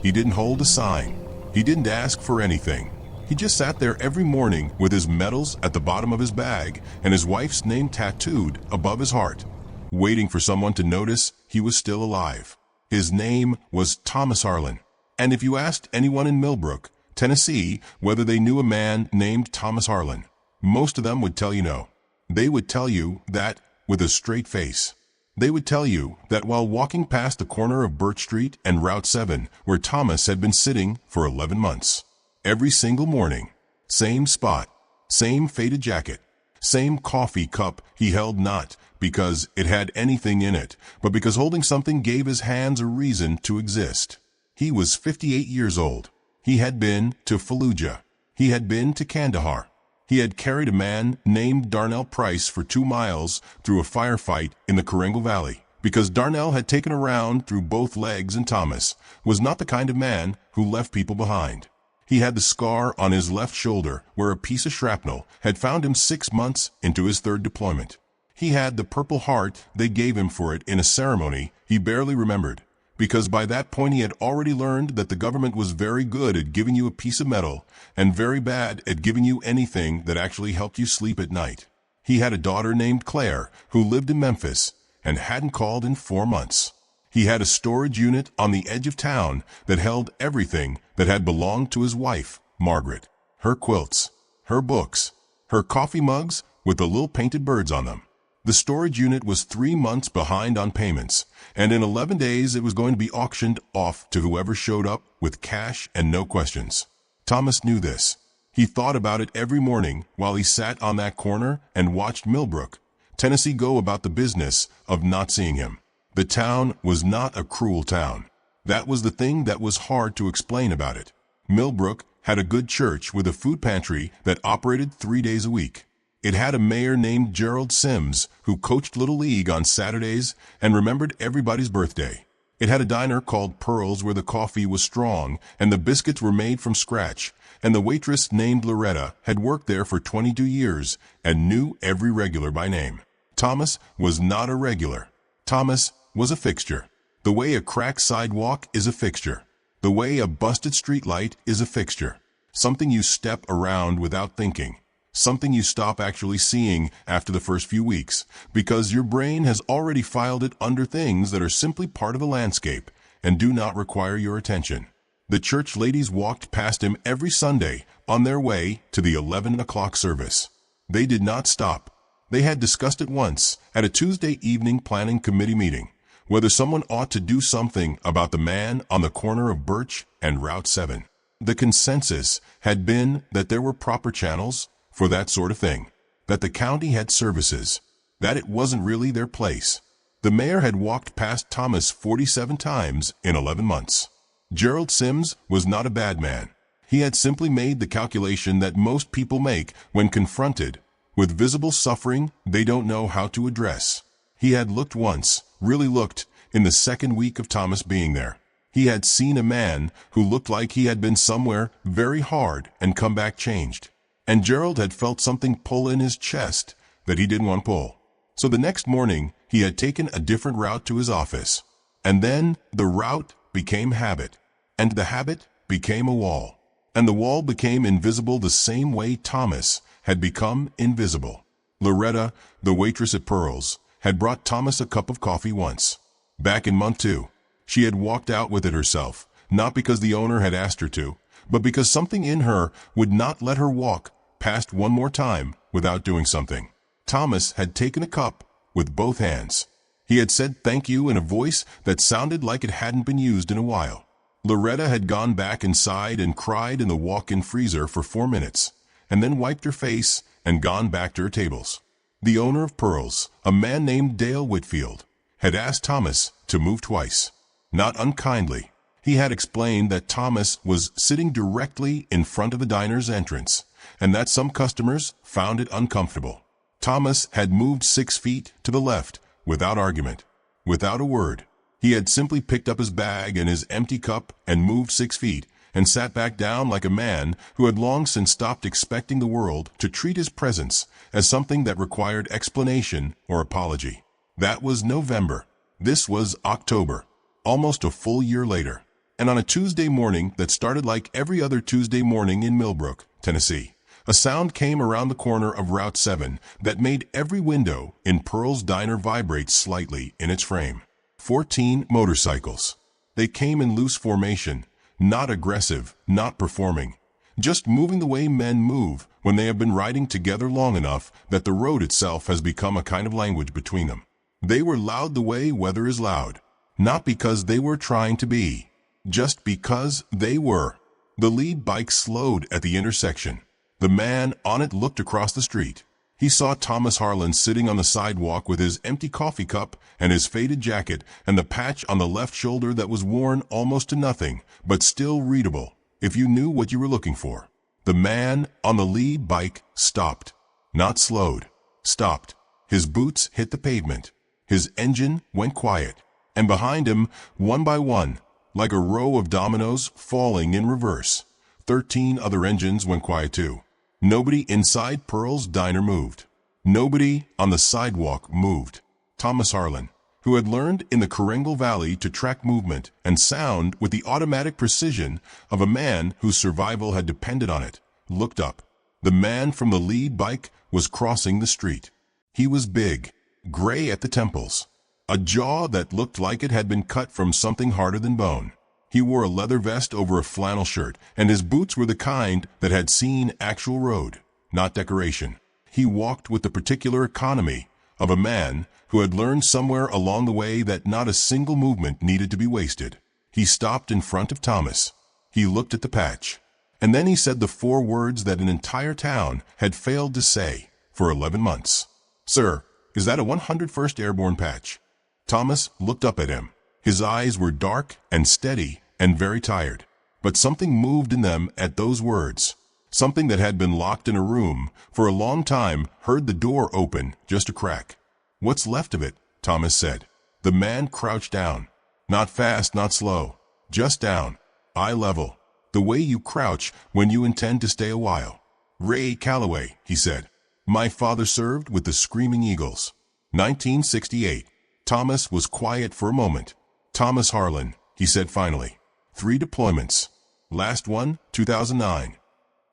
He didn't hold a sign. He didn't ask for anything. He just sat there every morning with his medals at the bottom of his bag and his wife's name tattooed above his heart, waiting for someone to notice he was still alive. His name was Thomas Harlan. And if you asked anyone in Millbrook, Tennessee, whether they knew a man named Thomas Harlan, most of them would tell you no. They would tell you that with a straight face. They would tell you that while walking past the corner of Birch Street and Route 7, where Thomas had been sitting for 11 months, every single morning, same spot, same faded jacket, same coffee cup he held, not because it had anything in it, but because holding something gave his hands a reason to exist. He was 58 years old. He had been to Fallujah. He had been to Kandahar. He had carried a man named Darnell Price for 2 miles through a firefight in the Karengal Valley, because Darnell had taken a round through both legs and Thomas was not the kind of man who left people behind. He had the scar on his left shoulder where a piece of shrapnel had found him 6 months into his 3rd deployment. He had the Purple Heart they gave him for it in a ceremony he barely remembered, because by that point he had already learned that the government was very good at giving you a piece of metal and very bad at giving you anything that actually helped you sleep at night. He had a daughter named Claire who lived in Memphis and hadn't called in 4 months. He had a storage unit on the edge of town that held everything that had belonged to his wife, Margaret. Her quilts, her books, her coffee mugs with the little painted birds on them. The storage unit was 3 months behind on payments, and in 11 days it was going to be auctioned off to whoever showed up with cash and no questions. Thomas knew this. He thought about it every morning while he sat on that corner and watched Millbrook, Tennessee, go about the business of not seeing him. The town was not a cruel town. That was the thing that was hard to explain about it. Millbrook had a good church with a food pantry that operated 3 days a week. It had a mayor named Gerald Sims who coached Little League on Saturdays and remembered everybody's birthday. It had a diner called Pearl's where the coffee was strong and the biscuits were made from scratch, and the waitress named Loretta had worked there for 22 years and knew every regular by name. Thomas was not a regular. Thomas was a fixture. The way a cracked sidewalk is a fixture. The way a busted streetlight is a fixture. Something you step around without thinking. Something you stop actually seeing after the first few weeks, because your brain has already filed it under things that are simply part of the landscape and do not require your attention. The church ladies walked past him every Sunday on their way to the 11 o'clock service. They did not stop. They had discussed it once at a Tuesday evening planning committee meeting, whether someone ought to do something about the man on the corner of Birch and Route 7. The consensus had been that there were proper channels for that sort of thing, that the county had services, that it wasn't really their place. The mayor had walked past Thomas 47 times in 11 months. Gerald Sims was not a bad man. He had simply made the calculation that most people make when confronted with visible suffering they don't know how to address. He had looked once, really looked, in the 2nd week of Thomas being there. He had seen a man who looked like he had been somewhere very hard and come back changed. And Gerald had felt something pull in his chest that he didn't want to pull. So the next morning, he had taken a different route to his office. And then the route became habit. And the habit became a wall. And the wall became invisible the same way Thomas had become invisible. Loretta, the waitress at Pearl's, had brought Thomas a cup of coffee once. Back in month 2, she had walked out with it herself, not because the owner had asked her to, but because something in her would not let her walk past one more time without doing something. Thomas had taken a cup with both hands. He had said thank you in a voice that sounded like it hadn't been used in a while. Loretta had gone back inside and cried in the walk-in freezer for 4 minutes, and then wiped her face and gone back to her tables. The owner of Pearl's, a man named Dale Whitfield, had asked Thomas to move twice. Not unkindly, he had explained that Thomas was sitting directly in front of the diner's entrance, and that some customers found it uncomfortable. Thomas had moved 6 feet to the left without argument, without a word. He had simply picked up his bag and his empty cup and moved 6 feet and sat back down like a man who had long since stopped expecting the world to treat his presence as something that required explanation or apology. That was November. This was October, almost a full year later. And on a Tuesday morning that started like every other Tuesday morning in Millbrook, Tennessee, a sound came around the corner of Route 7 that made every window in Pearl's diner vibrate slightly in its frame. 14 motorcycles. They came in loose formation, not aggressive, not performing, just moving the way men move when they have been riding together long enough that the road itself has become a kind of language between them. They were loud the way weather is loud, not because they were trying to be, just because they were. The lead bike slowed at the intersection. The man on it looked across the street. He saw Thomas Harlan sitting on the sidewalk with his empty coffee cup and his faded jacket and the patch on the left shoulder that was worn almost to nothing, but still readable, if you knew what you were looking for. The man on the lead bike stopped. Not slowed. Stopped. His boots hit the pavement. His engine went quiet. And behind him, one by one, like a row of dominoes falling in reverse, 13 other engines went quiet too. Nobody inside Pearl's diner moved. Nobody on the sidewalk moved. Thomas Harlan, who had learned in the Karengal Valley to track movement and sound with the automatic precision of a man whose survival had depended on it, looked up. The man from the lead bike was crossing the street. He was big, gray at the temples, a jaw that looked like it had been cut from something harder than bone. He wore a leather vest over a flannel shirt, and his boots were the kind that had seen actual road, not decoration. He walked with the particular economy of a man who had learned somewhere along the way that not a single movement needed to be wasted. He stopped in front of Thomas. He looked at the patch. And then he said the 4 words that an entire town had failed to say for 11 months. "Sir, is that a 101st Airborne patch?" Thomas looked up at him. His eyes were dark and steady and very tired, but something moved in them at those words. Something that had been locked in a room for a long time heard the door open just a crack. "What's left of it?" Thomas said. The man crouched down. Not fast, not slow. Just down. Eye level. The way you crouch when you intend to stay a while. "Ray Calloway," he said. "My father served with the Screaming Eagles. 1968. Thomas was quiet for a moment. "Thomas Harlan," he said finally. "3 deployments. Last one, 2009.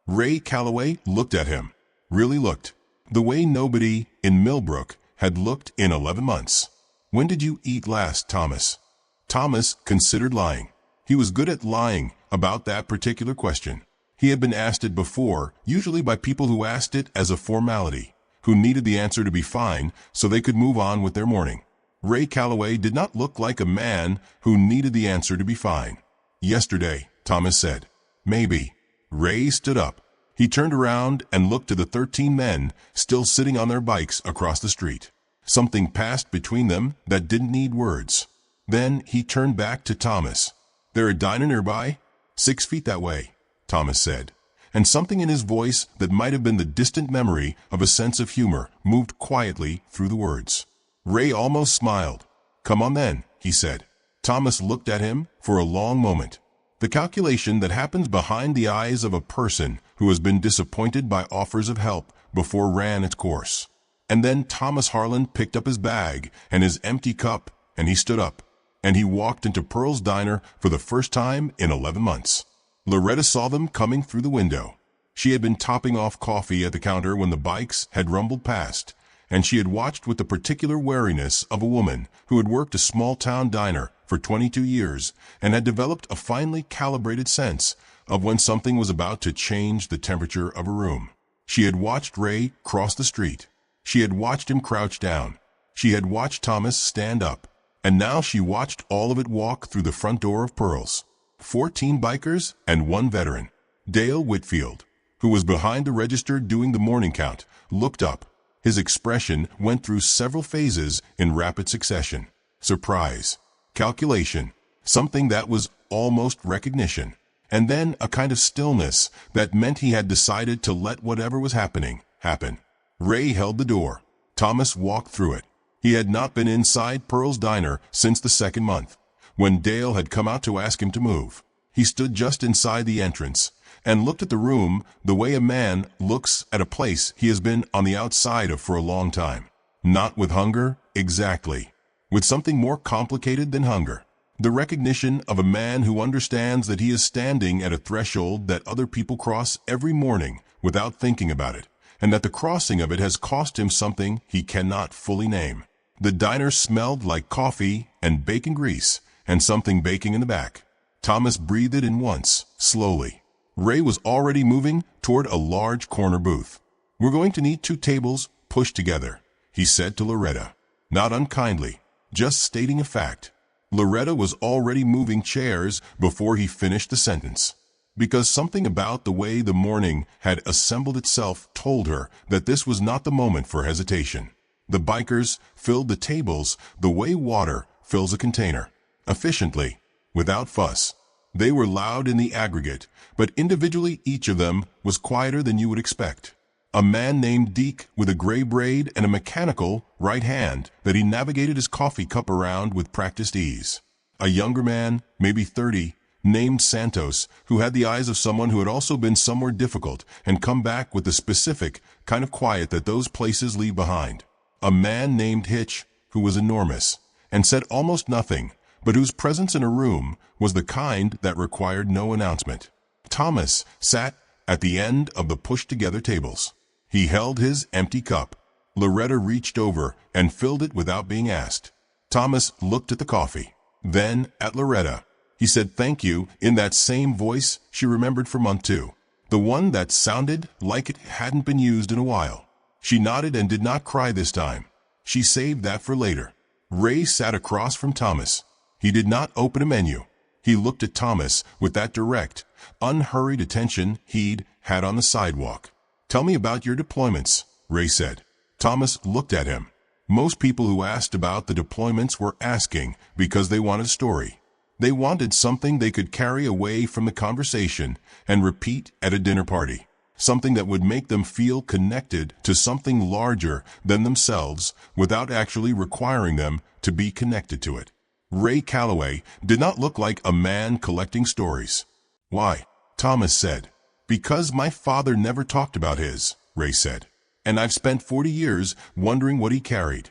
Ray Calloway looked at him. Really looked. The way nobody in Millbrook had looked in 11 months. "When did you eat last, Thomas?" Thomas considered lying. He was good at lying about that particular question. He had been asked it before, usually by people who asked it as a formality, who needed the answer to be fine so they could move on with their morning. Ray Calloway did not look like a man who needed the answer to be fine. "Yesterday," Thomas said. "Maybe." Ray stood up. He turned around and looked to the 13 men still sitting on their bikes across the street. Something passed between them that didn't need words. Then he turned back to Thomas. "There a diner nearby?" 6 feet that way," Thomas said. And something in his voice that might have been the distant memory of a sense of humor moved quietly through the words. Ray almost smiled. "Come on then," he said. Thomas looked at him for a long moment. The calculation that happens behind the eyes of a person who has been disappointed by offers of help before ran its course. And then Thomas Harlan picked up his bag and his empty cup, and he stood up, and he walked into Pearl's diner for the first time in 11 months. Loretta saw them coming through the window. She had been topping off coffee at the counter when the bikes had rumbled past, and she had watched with the particular wariness of a woman who had worked a small-town diner for 22 years and had developed a finely calibrated sense of when something was about to change the temperature of a room. She had watched Ray cross the street. She had watched him crouch down. She had watched Thomas stand up. And now she watched all of it walk through the front door of Pearl's. 14 bikers and 1 veteran. Dale Whitfield, who was behind the register doing the morning count, looked up. His expression went through several phases in rapid succession. Surprise, calculation, something that was almost recognition, and then a kind of stillness that meant he had decided to let whatever was happening happen. Ray held the door. Thomas walked through it. He had not been inside Pearl's diner since the 2nd month, when Dale had come out to ask him to move. He stood just inside the entrance and looked at the room the way a man looks at a place he has been on the outside of for a long time. Not with hunger, exactly. With something more complicated than hunger. The recognition of a man who understands that he is standing at a threshold that other people cross every morning without thinking about it, and that the crossing of it has cost him something he cannot fully name. The diner smelled like coffee and bacon grease and something baking in the back. Thomas breathed it in once, slowly. Ray was already moving toward a large corner booth. "We're going to need 2 tables pushed together," he said to Loretta. Not unkindly, just stating a fact. Loretta was already moving chairs before he finished the sentence, because something about the way the morning had assembled itself told her that this was not the moment for hesitation. The bikers filled the tables the way water fills a container, efficiently, without fuss. They were loud in the aggregate, but individually each of them was quieter than you would expect. A man named Deke with a gray braid and a mechanical right hand that he navigated his coffee cup around with practiced ease. A younger man, maybe 30, named Santos, who had the eyes of someone who had also been somewhere difficult and come back with the specific kind of quiet that those places leave behind. A man named Hitch, who was enormous and said almost nothing, but whose presence in a room was the kind that required no announcement. Thomas sat at the end of the pushed-together tables. He held his empty cup. Loretta reached over and filled it without being asked. Thomas looked at the coffee, then at Loretta. He said thank you in that same voice she remembered for month 2, the one that sounded like it hadn't been used in a while. She nodded and did not cry this time. She saved that for later. Ray sat across from Thomas. He did not open a menu. He looked at Thomas with that direct, unhurried attention he'd had on the sidewalk. "Tell me about your deployments," Ray said. Thomas looked at him. Most people who asked about the deployments were asking because they wanted a story. They wanted something they could carry away from the conversation and repeat at a dinner party. Something that would make them feel connected to something larger than themselves without actually requiring them to be connected to it. Ray Calloway did not look like a man collecting stories. "Why?" Thomas said. "Because my father never talked about his," Ray said. "And I've spent 40 years wondering what he carried."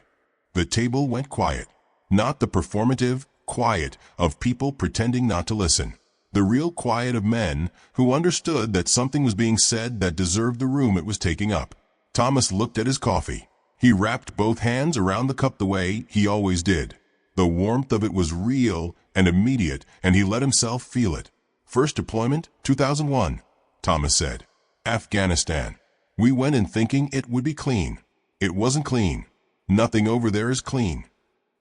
The table went quiet. Not the performative quiet of people pretending not to listen. The real quiet of men who understood that something was being said that deserved the room it was taking up. Thomas looked at his coffee. He wrapped both hands around the cup the way he always did. The warmth of it was real and immediate, and he let himself feel it. "First deployment, 2001, Thomas said. "Afghanistan. We went in thinking it would be clean. It wasn't clean. Nothing over there is clean."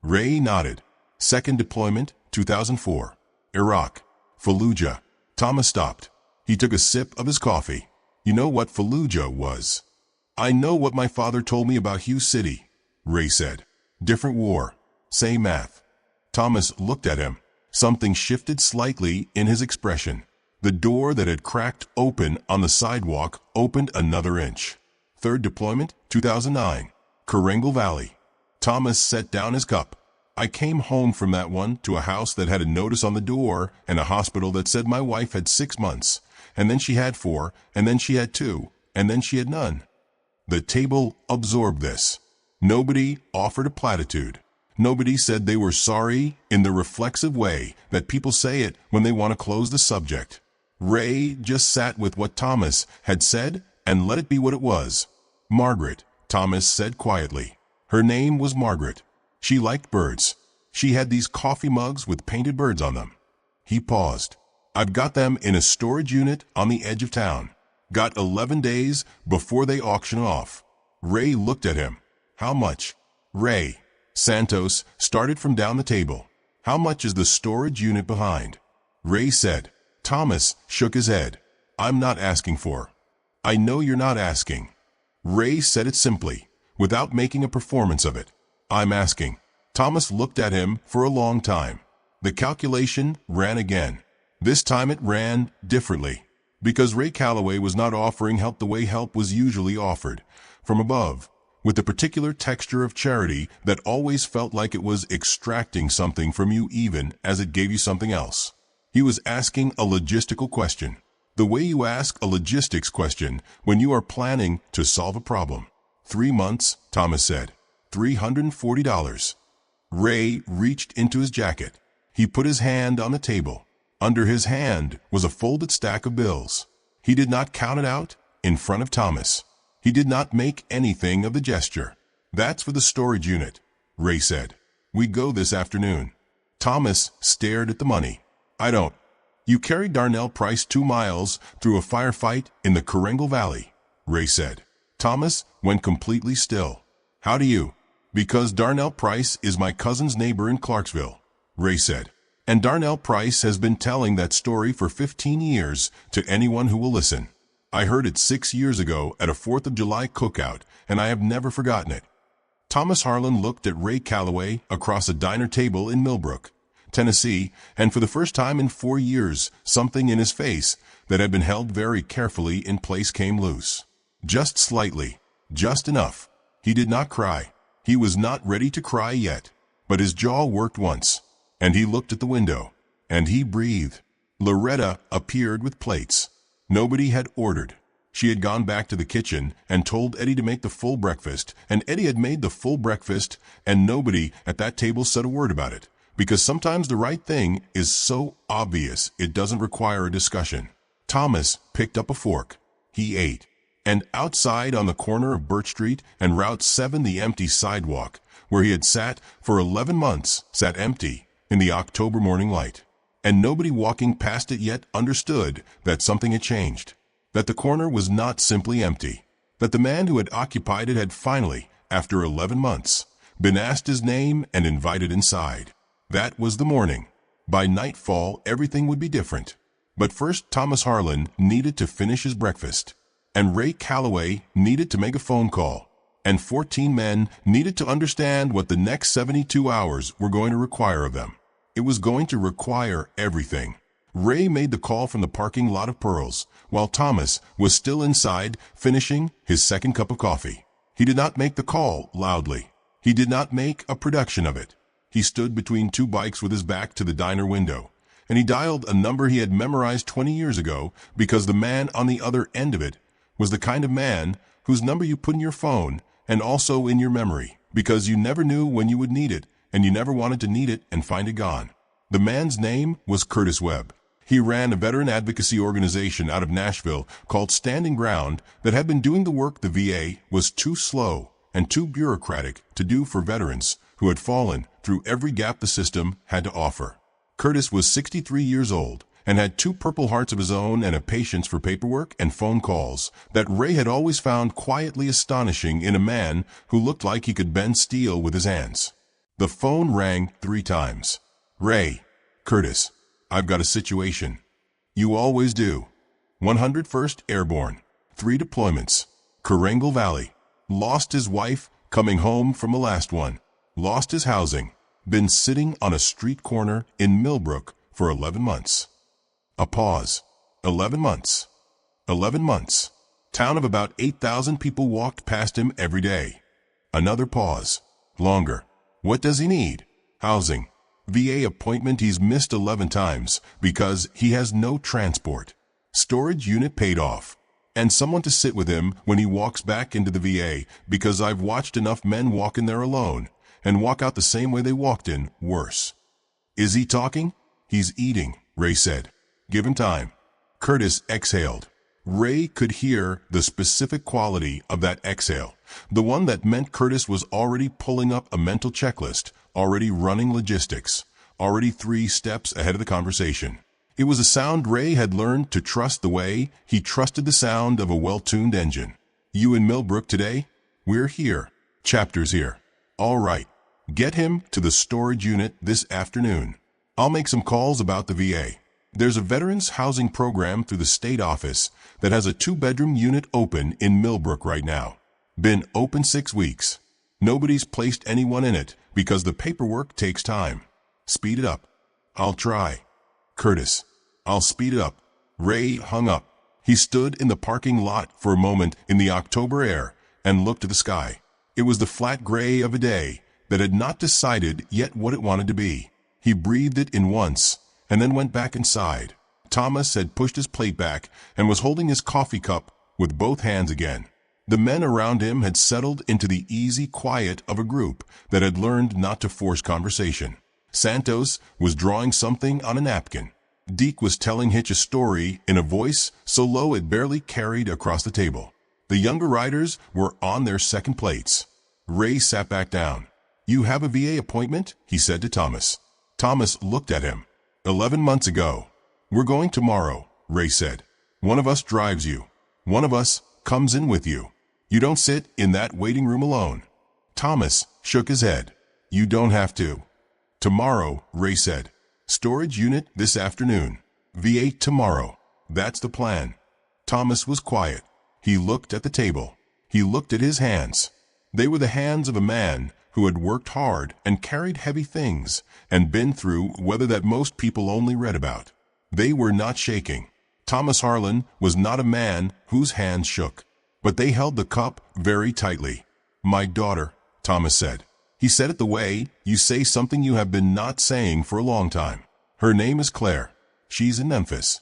Ray nodded. "Second deployment, 2004, Iraq. Fallujah." Thomas stopped. He took a sip of his coffee. "You know what Fallujah was?" "I know what my father told me about Hugh City," Ray said. "Different war. Same math." Thomas looked at him. Something shifted slightly in his expression. The door that had cracked open on the sidewalk opened another inch. "Third deployment, 2009, Karengal Valley." Thomas set down his cup. "I came home from that one to a house that had a notice on the door and a hospital that said my wife had 6 months, and then she had 4, and then she had 2, and then she had none." The table absorbed this. Nobody offered a platitude. Nobody said they were sorry in the reflexive way that people say it when they want to close the subject. Ray just sat with what Thomas had said and let it be what it was. "Margaret," Thomas said quietly. Her name was Margaret. She liked birds. She had these coffee mugs with painted birds on them. He paused. "I've got them in a storage unit on the edge of town. Got 11 days before they auction off." Ray looked at him. "How much?" "Ray." Santos started from down the table. "How much is the storage unit behind?" Ray said. Thomas shook his head. "I'm not asking for." "I know you're not asking." Ray said it simply, without making a performance of it. "I'm asking." Thomas looked at him for a long time. The calculation ran again. This time it ran differently, because Ray Calloway was not offering help the way help was usually offered, from above, with the particular texture of charity that always felt like it was extracting something from you even as it gave you something else. He was asking a logistical question, the way you ask a logistics question when you are planning to solve a problem. 3 months, Thomas said. $340. Ray reached into his jacket. He put his hand on the table. Under his hand was a folded stack of bills. He did not count it out in front of Thomas. He did not make anything of the gesture. "That's for the storage unit," Ray said. "We go this afternoon." Thomas stared at the money. "I don't." "You carried Darnell Price 2 miles through a firefight in the Coringal Valley," Ray said. Thomas went completely still. "How do you?" "Because Darnell Price is my cousin's neighbor in Clarksville," Ray said. "And Darnell Price has been telling that story for 15 years to anyone who will listen. I heard it 6 years ago at a 4th of July cookout, and I have never forgotten it." Thomas Harlan looked at Ray Calloway across a diner table in Millbrook, Tennessee, and for the first time in 4 years, something in his face that had been held very carefully in place came loose. Just slightly, just enough. He did not cry. He was not ready to cry yet, but his jaw worked once, and he looked at the window, and he breathed. Loretta appeared with plates. Nobody had ordered. She had gone back to the kitchen and told Eddie to make the full breakfast, and Eddie had made the full breakfast, and nobody at that table said a word about it, because sometimes the right thing is so obvious it doesn't require a discussion. Thomas picked up a fork. He ate. And outside on the corner of Birch Street and Route 7, the empty sidewalk, where he had sat for 11 months, sat empty in the October morning light. And nobody walking past it yet understood that something had changed, that the corner was not simply empty, that the man who had occupied it had finally, after 11 months, been asked his name and invited inside. That was the morning. By nightfall, everything would be different. But first, Thomas Harlan needed to finish his breakfast, and Ray Calloway needed to make a phone call, and 14 men needed to understand what the next 72 hours were going to require of them. It was going to require everything. Ray made the call from the parking lot of Pearls, while Thomas was still inside finishing his second cup of coffee. He did not make the call loudly. He did not make a production of it. He stood between 2 bikes with his back to the diner window, and he dialed a number he had memorized 20 years ago because the man on the other end of it was the kind of man whose number you put in your phone and also in your memory, because you never knew when you would need it, and you never wanted to need it and find it gone. The man's name was Curtis Webb. He ran a veteran advocacy organization out of Nashville called Standing Ground that had been doing the work the VA was too slow and too bureaucratic to do for veterans who had fallen through every gap the system had to offer. Curtis was 63 years old and had 2 Purple Hearts of his own and a patience for paperwork and phone calls that Ray had always found quietly astonishing in a man who looked like he could bend steel with his hands. The phone rang 3 times. "Ray." "Curtis, I've got a situation." "You always do." 101st Airborne. 3 deployments. Coringal Valley. Lost his wife coming home from the last one. Lost his housing. Been sitting on a street corner in Millbrook for 11 months. A pause. 11 months. 11 months. Town of about 8,000 people walked past him every day. Another pause. Longer. What does he need? Housing. VA appointment he's missed 11 times because he has no transport. Storage unit paid off. And someone to sit with him when he walks back into the VA, because I've watched enough men walk in there alone and walk out the same way they walked in, worse. Is he talking? He's eating, Ray said. Give him time. Curtis exhaled. Ray could hear the specific quality of that exhale, the one that meant Curtis was already pulling up a mental checklist, already running logistics, already 3 steps ahead of the conversation. It was a sound Ray had learned to trust the way he trusted the sound of a well-tuned engine. You in Millbrook today? We're here. Chapter's here. All right. Get him to the storage unit this afternoon. I'll make some calls about the VA. There's a veterans housing program through the state office that has a 2-bedroom unit open in Millbrook right now. Been open 6 weeks. Nobody's placed anyone in it because the paperwork takes time. Speed it up. I'll try. Curtis, I'll speed it up. Ray hung up. He stood in the parking lot for a moment in the October air and looked at the sky. It was the flat gray of a day that had not decided yet what it wanted to be. He breathed it in once and then went back inside. Thomas had pushed his plate back and was holding his coffee cup with both hands again. The men around him had settled into the easy quiet of a group that had learned not to force conversation. Santos was drawing something on a napkin. Deke was telling Hitch a story in a voice so low it barely carried across the table. The younger riders were on their second plates. Ray sat back down. "You have a VA appointment?" he said to Thomas. Thomas looked at him. 11 months ago. "We're going tomorrow," Ray said. "One of us drives you. One of us comes in with you. You don't sit in that waiting room alone." Thomas shook his head. "You don't have to." "Tomorrow," Ray said. "Storage unit this afternoon. VA tomorrow. That's the plan." Thomas was quiet. He looked at the table. He looked at his hands. They were the hands of a man who had worked hard and carried heavy things and been through weather that most people only read about. They were not shaking. Thomas Harlan was not a man whose hands shook, but they held the cup very tightly. "My daughter," Thomas said. He said it the way you say something you have been not saying for a long time. "Her name is Claire. She's in Memphis."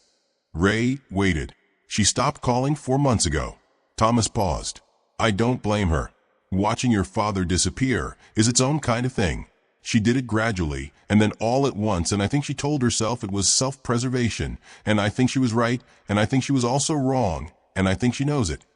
Ray waited. "She stopped calling 4 months ago." Thomas paused. "I don't blame her. Watching your father disappear is its own kind of thing. She did it gradually, and then all at once, and I think she told herself it was self-preservation, and I think she was right, and I think she was also wrong, and I think she knows it.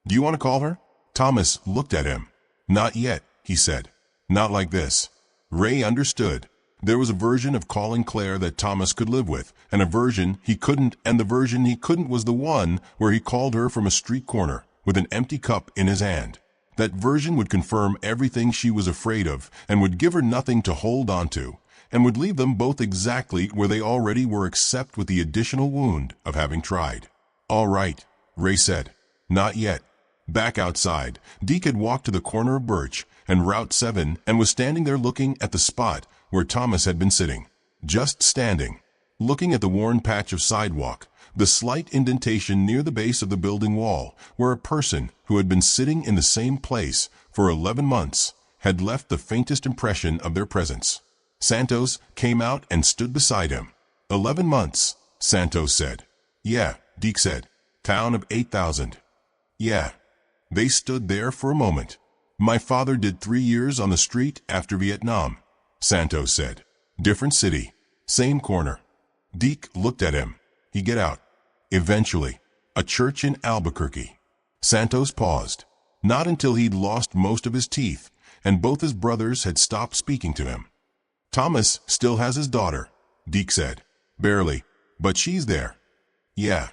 Do you want to call her?" Thomas looked at him. "Not yet," he said. "Not like this." Ray understood. There was a version of calling Claire that Thomas could live with, and a version he couldn't, and the version he couldn't was the one where he called her from a street corner with an empty cup in his hand. That version would confirm everything she was afraid of and would give her nothing to hold on to, and would leave them both exactly where they already were except with the additional wound of having tried. "All right," Ray said. "Not yet." Back outside, Deke had walked to the corner of Birch and Route 7 and was standing there looking at the spot where Thomas had been sitting. Just standing. Looking at the worn patch of sidewalk, the slight indentation near the base of the building wall where a person who had been sitting in the same place for 11 months had left the faintest impression of their presence. Santos came out and stood beside him. 11 months, Santos said. "Yeah," Deke said. "Town of 8,000. "Yeah." They stood there for a moment. "My father did 3 years on the street after Vietnam," Santos said. "Different city. Same corner." Deke looked at him. "He get out." "Eventually. A church in Albuquerque." Santos paused. Not until he'd lost most of his teeth, and both his brothers had stopped speaking to him. "Thomas still has his daughter," Deke said. "Barely. But she's there." "Yeah."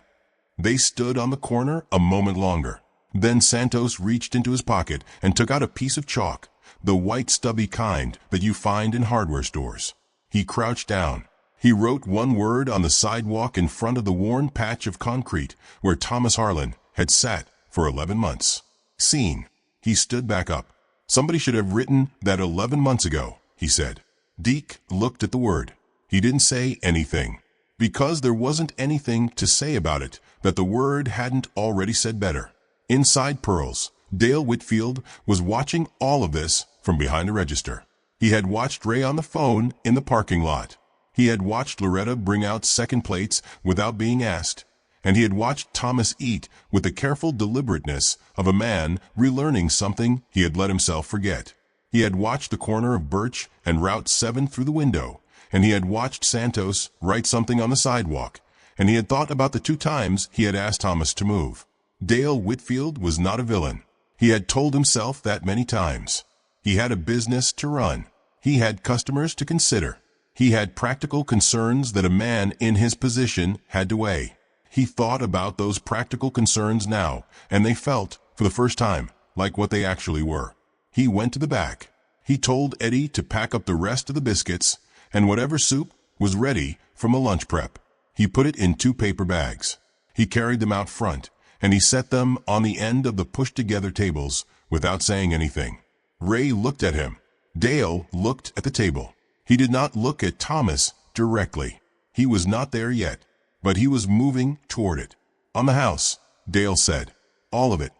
They stood on the corner a moment longer. Then Santos reached into his pocket and took out a piece of chalk, the white stubby kind that you find in hardware stores. He crouched down. He wrote one word on the sidewalk in front of the worn patch of concrete where Thomas Harlan had sat for 11 months. "Seen." He stood back up. "Somebody should have written that 11 months ago," he said. Deke looked at the word. He didn't say anything, because there wasn't anything to say about it that the word hadn't already said better. Inside Pearl's, Dale Whitfield was watching all of this from behind the register. He had watched Ray on the phone in the parking lot. He had watched Loretta bring out second plates without being asked, and he had watched Thomas eat with the careful deliberateness of a man relearning something he had let himself forget. He had watched the corner of Birch and Route 7 through the window, and he had watched Santos write something on the sidewalk, and he had thought about the 2 times he had asked Thomas to move. Dale Whitfield was not a villain. He had told himself that many times. He had a business to run. He had customers to consider. He had practical concerns that a man in his position had to weigh. He thought about those practical concerns now, and they felt, for the first time, like what they actually were. He went to the back. He told Eddie to pack up the rest of the biscuits, and whatever soup was ready from a lunch prep. He put it in 2 paper bags. He carried them out front, and he set them on the end of the pushed-together tables without saying anything. Ray looked at him. Dale looked at the table. He did not look at Thomas directly. He was not there yet, but he was moving toward it. "On the house," Dale said. "All of it."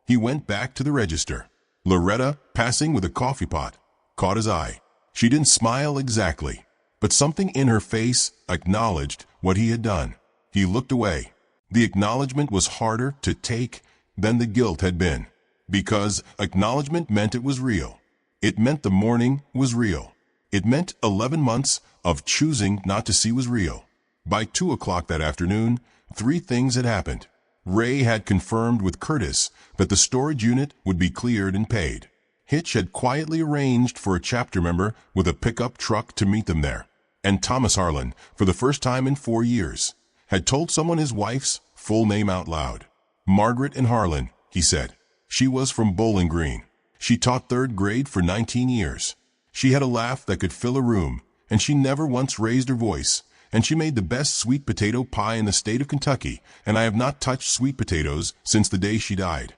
He went back to the register. Loretta, passing with a coffee pot, caught his eye. She didn't smile exactly, but something in her face acknowledged what he had done. He looked away. The acknowledgement was harder to take than the guilt had been, because acknowledgement meant it was real. It meant the morning was real. It meant 11 months of choosing not to see was real. By 2 o'clock that afternoon, 3 things had happened. Ray had confirmed with Curtis that the storage unit would be cleared and paid. Hitch had quietly arranged for a chapter member with a pickup truck to meet them there. And Thomas Harlan, for the first time in 4 years, had told someone his wife's full name out loud. Margaret and Harlan, he said. She was from Bowling Green. She taught 3rd grade for 19 years. She had a laugh that could fill a room, and she never once raised her voice. And she made the best sweet potato pie in the state of Kentucky, and I have not touched sweet potatoes since the day she died.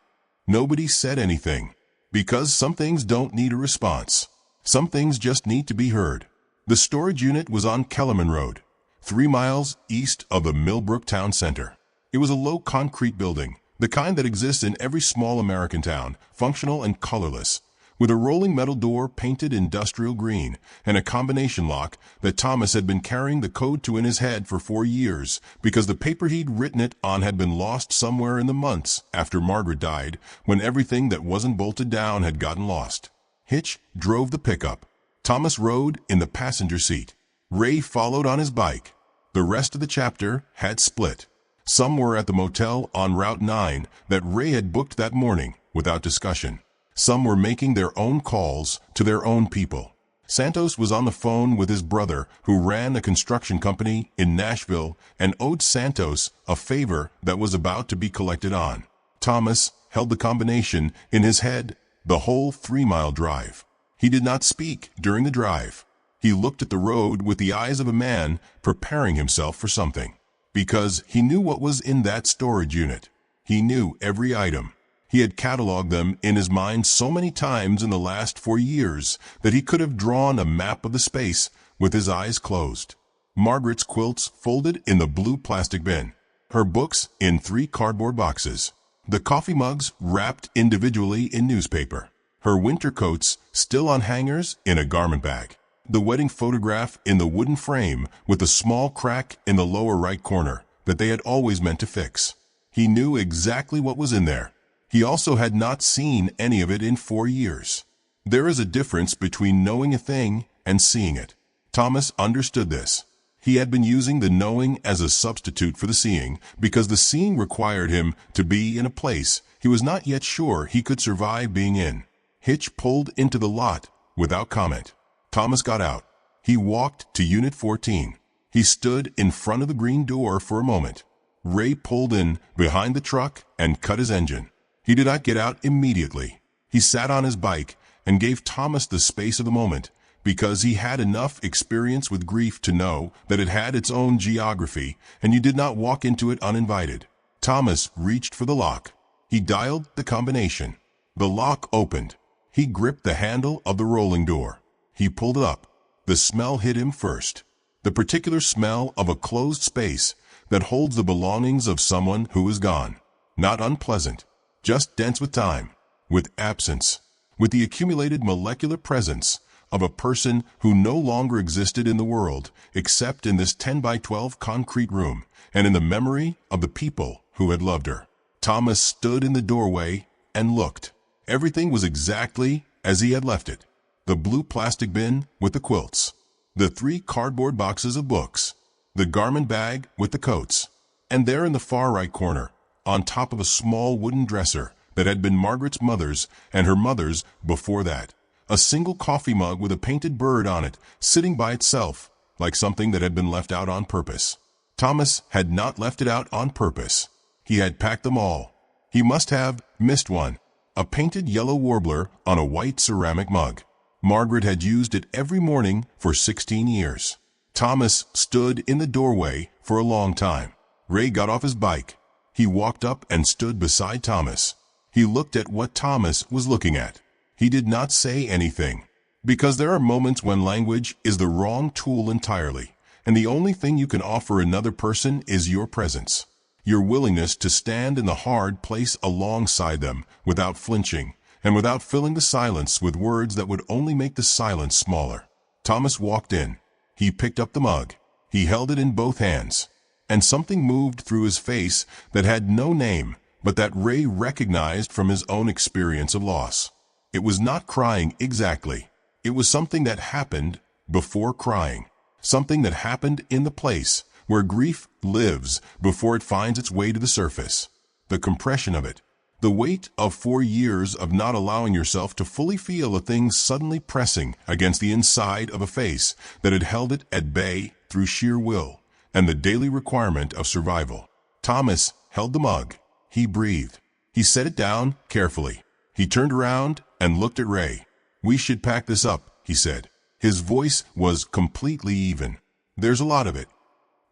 Nobody said anything, because some things don't need a response. Some things just need to be heard. The storage unit was on Kellerman Road, 3 miles east of the Millbrook town center. It was a low concrete building, the kind that exists in every small American town, functional and colorless, with a rolling metal door painted industrial green and a combination lock that Thomas had been carrying the code to in his head for 4 years because the paper he'd written it on had been lost somewhere in the months after Margaret died, when everything that wasn't bolted down had gotten lost. Hitch drove the pickup. Thomas rode in the passenger seat. Ray followed on his bike. The rest of the chapter had split. Some were at the motel on Route 9 that Ray had booked that morning without discussion. Some were making their own calls to their own people. Santos was on the phone with his brother, who ran a construction company in Nashville and owed Santos a favor that was about to be collected on. Thomas held the combination in his head the whole 3-mile drive. He did not speak during the drive. He looked at the road with the eyes of a man preparing himself for something, because he knew what was in that storage unit. He knew every item. He had cataloged them in his mind so many times in the last 4 years that he could have drawn a map of the space with his eyes closed. Margaret's quilts folded in the blue plastic bin. Her books in 3 cardboard boxes. The coffee mugs wrapped individually in newspaper. Her winter coats still on hangers in a garment bag. The wedding photograph in the wooden frame with a small crack in the lower right corner that they had always meant to fix. He knew exactly what was in there. He also had not seen any of it in 4 years. There is a difference between knowing a thing and seeing it. Thomas understood this. He had been using the knowing as a substitute for the seeing because the seeing required him to be in a place he was not yet sure he could survive being in. Hitch pulled into the lot without comment. Thomas got out. He walked to Unit 14. He stood in front of the green door for a moment. Ray pulled in behind the truck and cut his engine. He did not get out immediately. He sat on his bike and gave Thomas the space of the moment because he had enough experience with grief to know that it had its own geography and you did not walk into it uninvited. Thomas reached for the lock. He dialed the combination. The lock opened. He gripped the handle of the rolling door. He pulled it up. The smell hit him first. The particular smell of a closed space that holds the belongings of someone who is gone. Not unpleasant. Just dense with time, with absence, with the accumulated molecular presence of a person who no longer existed in the world except in this 10 by 12 concrete room and in the memory of the people who had loved her. Thomas stood in the doorway and looked. Everything was exactly as he had left it. The blue plastic bin with the quilts, the 3 cardboard boxes of books, the garment bag with the coats, and there in the far right corner, on top of a small wooden dresser that had been Margaret's mother's and her mother's before that, a single coffee mug with a painted bird on it, sitting by itself, like something that had been left out on purpose. Thomas had not left it out on purpose. He had packed them all. He must have missed one, a painted yellow warbler on a white ceramic mug. Margaret had used it every morning for 16 years. Thomas stood in the doorway for a long time. Ray got off his bike. He walked up and stood beside Thomas. He looked at what Thomas was looking at. He did not say anything, because there are moments when language is the wrong tool entirely, and the only thing you can offer another person is your presence, your willingness to stand in the hard place alongside them without flinching and without filling the silence with words that would only make the silence smaller. Thomas walked in. He picked up the mug. He held it in both hands. And something moved through his face that had no name, but that Ray recognized from his own experience of loss. It was not crying exactly. It was something that happened before crying. Something that happened in the place where grief lives before it finds its way to the surface. The compression of it. The weight of 4 years of not allowing yourself to fully feel a thing suddenly pressing against the inside of a face that had held it at bay through sheer will and the daily requirement of survival. Thomas held the mug. He breathed. He set it down carefully. He turned around and looked at Ray. "We should pack this up," he said. His voice was completely even. "There's a lot of it."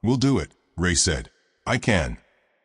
"We'll do it," Ray said. "I can."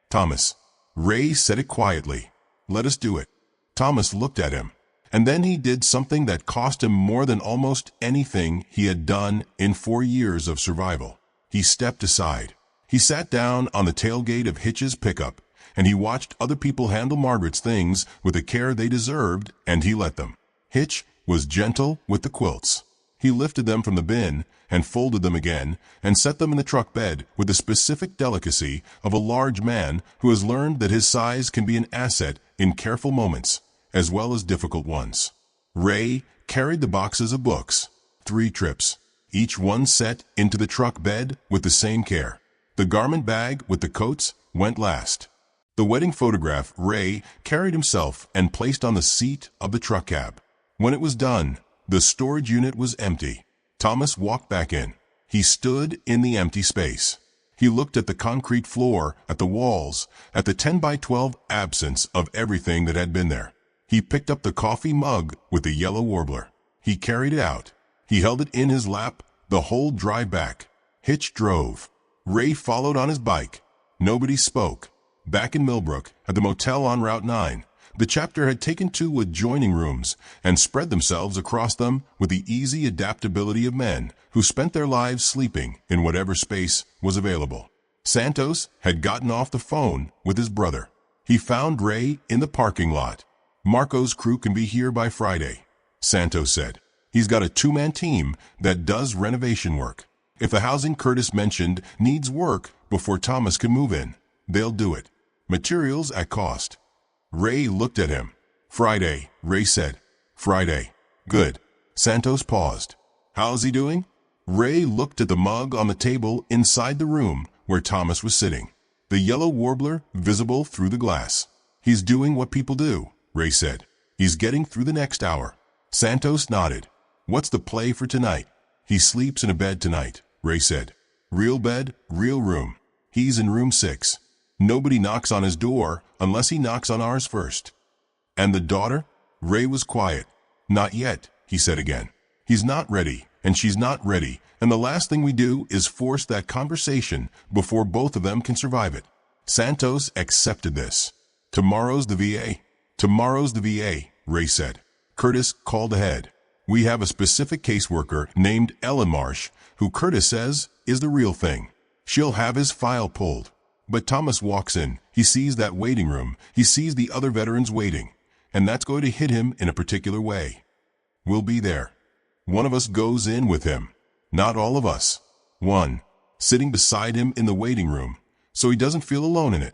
"Thomas." Ray said it quietly. "Let us do it." Thomas looked at him. And then he did something that cost him more than almost anything he had done in 4 years of survival. He stepped aside. He sat down on the tailgate of Hitch's pickup, and he watched other people handle Margaret's things with the care they deserved, and he let them. Hitch was gentle with the quilts. He lifted them from the bin and folded them again and set them in the truck bed with the specific delicacy of a large man who has learned that his size can be an asset in careful moments as well as difficult ones. Ray carried the boxes of books, 3 trips, each one set into the truck bed with the same care. The garment bag with the coats went last. The wedding photograph Ray carried himself and placed on the seat of the truck cab. When it was done, the storage unit was empty. Thomas walked back in. He stood in the empty space. He looked at the concrete floor, at the walls, at the 10 by 12 absence of everything that had been there. He picked up the coffee mug with the yellow warbler. He carried it out. He held it in his lap the whole drive back. Hitch drove. Ray followed on his bike. Nobody spoke. Back in Millbrook, at the motel on Route 9, the chapter had taken 2 adjoining rooms and spread themselves across them with the easy adaptability of men who spent their lives sleeping in whatever space was available. Santos had gotten off the phone with his brother. He found Ray in the parking lot. "Marco's crew can be here by Friday," Santos said. "He's got a 2-man team that does renovation work. If the housing Curtis mentioned needs work before Thomas can move in, they'll do it. Materials at cost." Ray looked at him. "Friday," Ray said. "Friday. Good." Santos paused. "How's he doing?" Ray looked at the mug on the table inside the room where Thomas was sitting, the yellow warbler visible through the glass. "He's doing what people do," Ray said. "He's getting through the next hour." Santos nodded. "What's the play for tonight?" "He sleeps in a bed tonight," Ray said. "Real bed, real room. He's in room 6. Nobody knocks on his door unless he knocks on ours first." "And the daughter?" Ray was quiet. "Not yet," he said again. "He's not ready, and she's not ready, and the last thing we do is force that conversation before both of them can survive it." Santos accepted this. "Tomorrow's the VA." "Tomorrow's the VA," Ray said. Curtis called ahead. "We have a specific caseworker named Ellen Marsh, who Curtis says is the real thing. She'll have his file pulled." But Thomas walks in. He sees that waiting room. He sees the other veterans waiting. And that's going to hit him in a particular way. "We'll be there." One of us goes in with him. Not all of us. One. Sitting beside him in the waiting room. So he doesn't feel alone in it.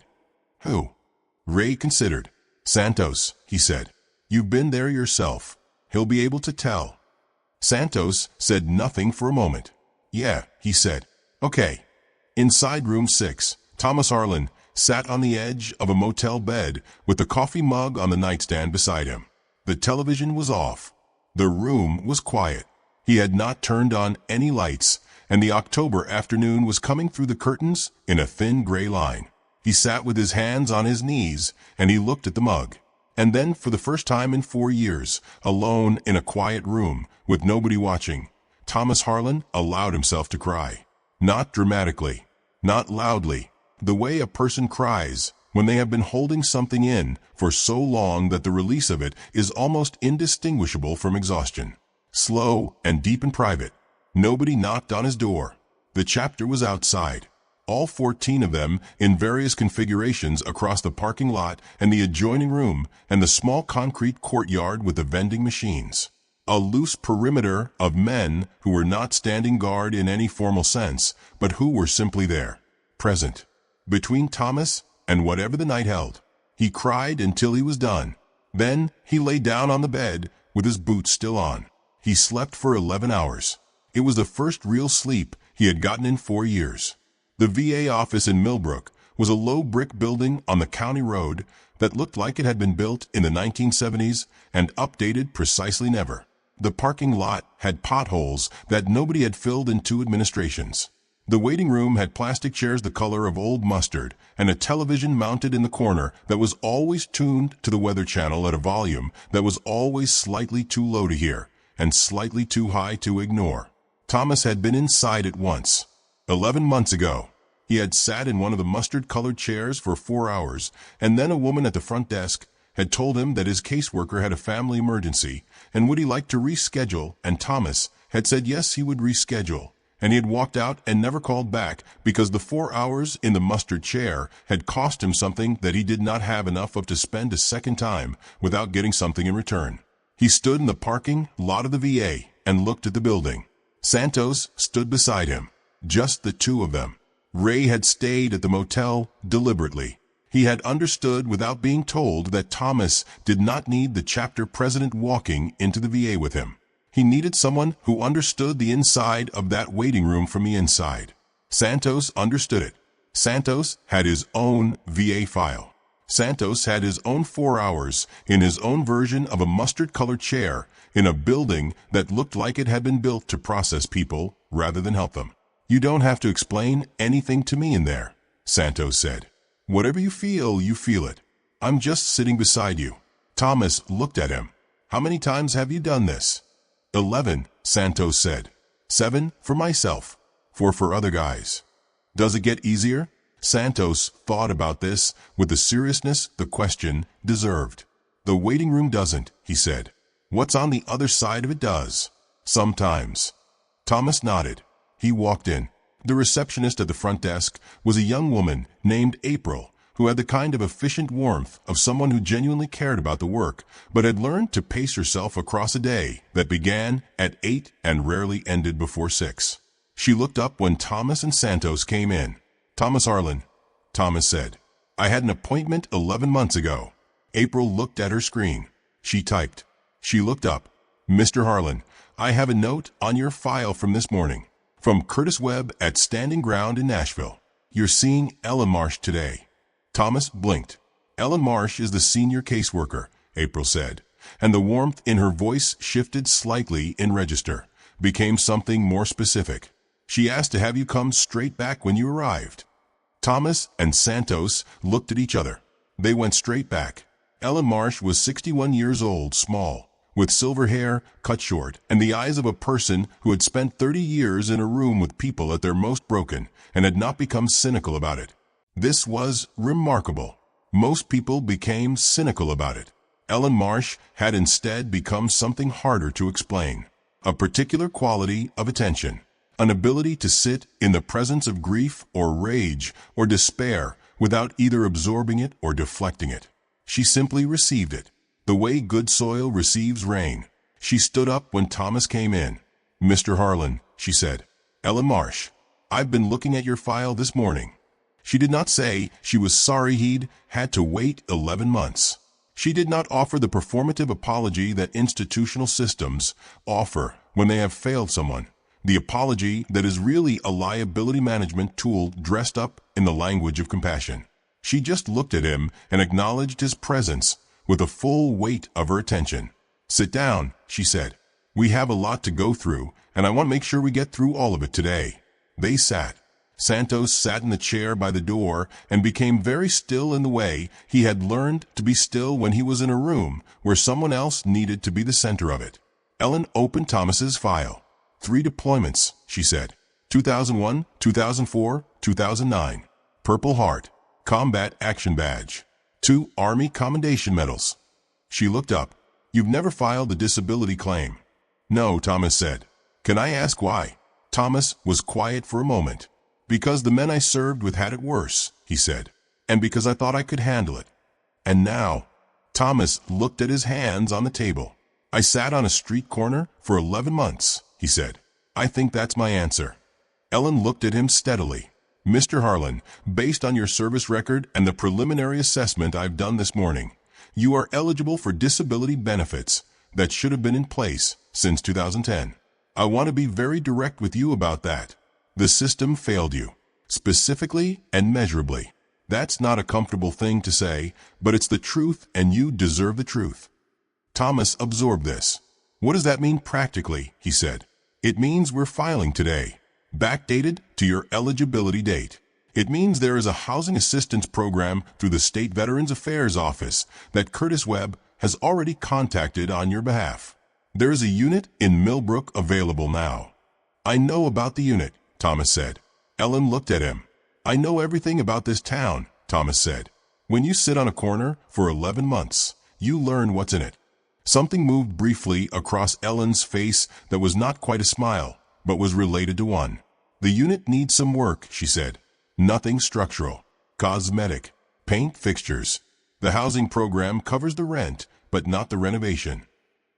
"Who?" Ray considered. "Santos," he said. "You've been there yourself. He'll be able to tell." Santos said nothing for a moment. "Yeah," he said. "Okay." Inside room 6. Thomas Harlan sat on the edge of a motel bed with the coffee mug on the nightstand beside him. The television was off. The room was quiet. He had not turned on any lights, and the October afternoon was coming through the curtains in a thin gray line. He sat with his hands on his knees, and he looked at the mug. And then, for the first time in 4 years, alone in a quiet room with nobody watching, Thomas Harlan allowed himself to cry. Not dramatically, not loudly, the way a person cries when they have been holding something in for so long that the release of it is almost indistinguishable from exhaustion. Slow and deep and private. Nobody knocked on his door. The chapter was outside. All 14 of them in various configurations across the parking lot and the adjoining room and the small concrete courtyard with the vending machines. A loose perimeter of men who were not standing guard in any formal sense, but who were simply there, present. Between Thomas and whatever the night held, he cried until he was done. Then he lay down on the bed with his boots still on. He slept for 11 hours. It was the first real sleep he had gotten in 4 years. The VA office in Millbrook was a low brick building on the county road that looked like it had been built in the 1970s and updated precisely never. The parking lot had potholes that nobody had filled in 2 administrations. The waiting room had plastic chairs the color of old mustard and a television mounted in the corner that was always tuned to the Weather Channel at a volume that was always slightly too low to hear and slightly too high to ignore. Thomas had been inside it once. 11 months ago. He had sat in one of the mustard-colored chairs for 4 hours, and then a woman at the front desk had told him that his caseworker had a family emergency and would he like to reschedule, and Thomas had said yes, he would reschedule. And he had walked out and never called back because the 4 hours in the mustard chair had cost him something that he did not have enough of to spend a second time without getting something in return. He stood in the parking lot of the VA and looked at the building. Santos stood beside him, just the 2 of them. Ray had stayed at the motel deliberately. He had understood without being told that Thomas did not need the chapter president walking into the VA with him. He needed someone who understood the inside of that waiting room from the inside. Santos understood it. Santos had his own VA file. Santos had his own 4 hours in his own version of a mustard-colored chair in a building that looked like it had been built to process people rather than help them. "You don't have to explain anything to me in there," Santos said. "Whatever you feel it. I'm just sitting beside you." Thomas looked at him. "How many times have you done this?" 11, Santos said. 7 for myself, 4 for other guys. "Does it get easier?" Santos thought about this with the seriousness the question deserved. "The waiting room doesn't," he said. "What's on the other side of it does. Sometimes." Thomas nodded. He walked in. The receptionist at the front desk was a young woman named April, who had the kind of efficient warmth of someone who genuinely cared about the work, but had learned to pace herself across a day that began at 8 and rarely ended before 6. She looked up when Thomas and Santos came in. "Thomas Harlan," Thomas said. "I had an appointment 11 months ago." April looked at her screen. She typed. She looked up. "Mr. Harlan, I have a note on your file from this morning. From Curtis Webb at Standing Ground in Nashville. You're seeing Ellen Marsh today." Thomas blinked. "Ellen Marsh is the senior caseworker," April said, and the warmth in her voice shifted slightly in register, became something more specific. "She asked to have you come straight back when you arrived." Thomas and Santos looked at each other. They went straight back. Ellen Marsh was 61 years old, small, with silver hair cut short, and the eyes of a person who had spent 30 years in a room with people at their most broken and had not become cynical about it. This was remarkable. Most people became cynical about it. Ellen Marsh had instead become something harder to explain. A particular quality of attention. An ability to sit in the presence of grief or rage or despair without either absorbing it or deflecting it. She simply received it, the way good soil receives rain. She stood up when Thomas came in. "Mr. Harlan," she said. "Ellen Marsh, I've been looking at your file this morning." She did not say she was sorry he'd had to wait 11 months. She did not offer the performative apology that institutional systems offer when they have failed someone, the apology that is really a liability management tool dressed up in the language of compassion. She just looked at him and acknowledged his presence with the full weight of her attention. "Sit down," she said. "We have a lot to go through, and I want to make sure we get through all of it today." They sat. Santos sat in the chair by the door and became very still in the way he had learned to be still when he was in a room where someone else needed to be the center of it. Ellen opened Thomas's file. 3 deployments, she said. 2001, 2004, 2009. Purple Heart. Combat Action Badge. 2 Army Commendation Medals. She looked up. "You've never filed a disability claim." "No," Thomas said. "Can I ask why?" Thomas was quiet for a moment. "Because the men I served with had it worse," he said, "and because I thought I could handle it. And now," Thomas looked at his hands on the table. "I sat on a street corner for 11 months, he said. "I think that's my answer." Ellen looked at him steadily. "Mr. Harlan, based on your service record and the preliminary assessment I've done this morning, you are eligible for disability benefits that should have been in place since 2010. I want to be very direct with you about that. The system failed you, specifically and measurably. That's not a comfortable thing to say, but it's the truth and you deserve the truth. Thomas absorbed this. What does that mean practically? He said. It means we're filing today, backdated to your eligibility date. It means there is a housing assistance program through the State Veterans Affairs Office that Curtis Webb has already contacted on your behalf. There is a unit in Millbrook available now. I know about the unit, Thomas said. Ellen looked at him. I know everything about this town, Thomas said. When you sit on a corner for 11 months, you learn what's in it. Something moved briefly across Ellen's face that was not quite a smile, but was related to one. The unit needs some work, she said. Nothing structural. Cosmetic. Paint fixtures. The housing program covers the rent, but not the renovation.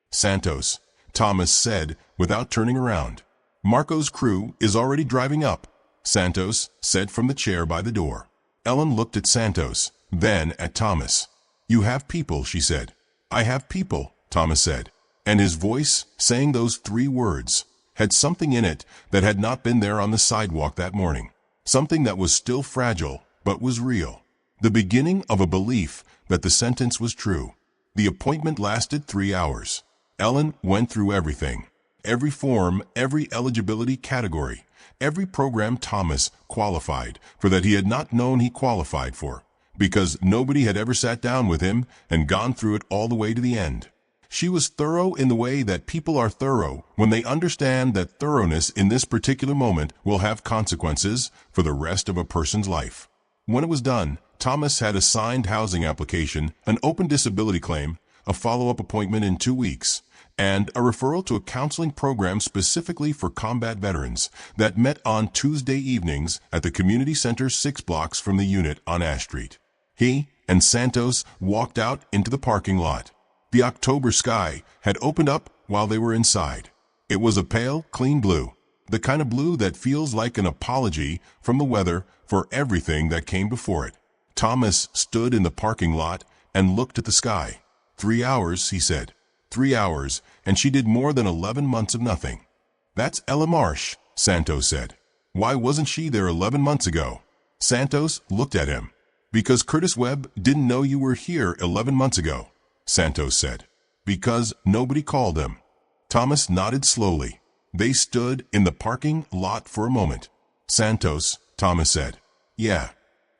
Santos, Thomas said without turning around. Marco's crew is already driving up, Santos said from the chair by the door. Ellen looked at Santos, then at Thomas. You have people, she said. I have people, Thomas said. And his voice, saying those 3 words, had something in it that had not been there on the sidewalk that morning. Something that was still fragile, but was real. The beginning of a belief that the sentence was true. The appointment lasted 3 hours. Ellen went through everything. Every form, every eligibility category, every program Thomas qualified for that he had not known he qualified for, because nobody had ever sat down with him and gone through it all the way to the end. She was thorough in the way that people are thorough when they understand that thoroughness in this particular moment will have consequences for the rest of a person's life. When it was done, Thomas had a signed housing application, an open disability claim, a follow-up appointment in 2 weeks, and a referral to a counseling program specifically for combat veterans that met on Tuesday evenings at the community center 6 blocks from the unit on Ash Street. He and Santos walked out into the parking lot. The October sky had opened up while they were inside. It was a pale, clean blue, the kind of blue that feels like an apology from the weather for everything that came before it. Thomas stood in the parking lot and looked at the sky. 3 hours, he said. 3 hours, and she did more than 11 months of nothing. That's Ella Marsh, Santos said. Why wasn't she there 11 months ago? Santos looked at him. Because Curtis Webb didn't know you were here 11 months ago, Santos said. Because nobody called him. Thomas nodded slowly. They stood in the parking lot for a moment. Santos, Thomas said. Yeah.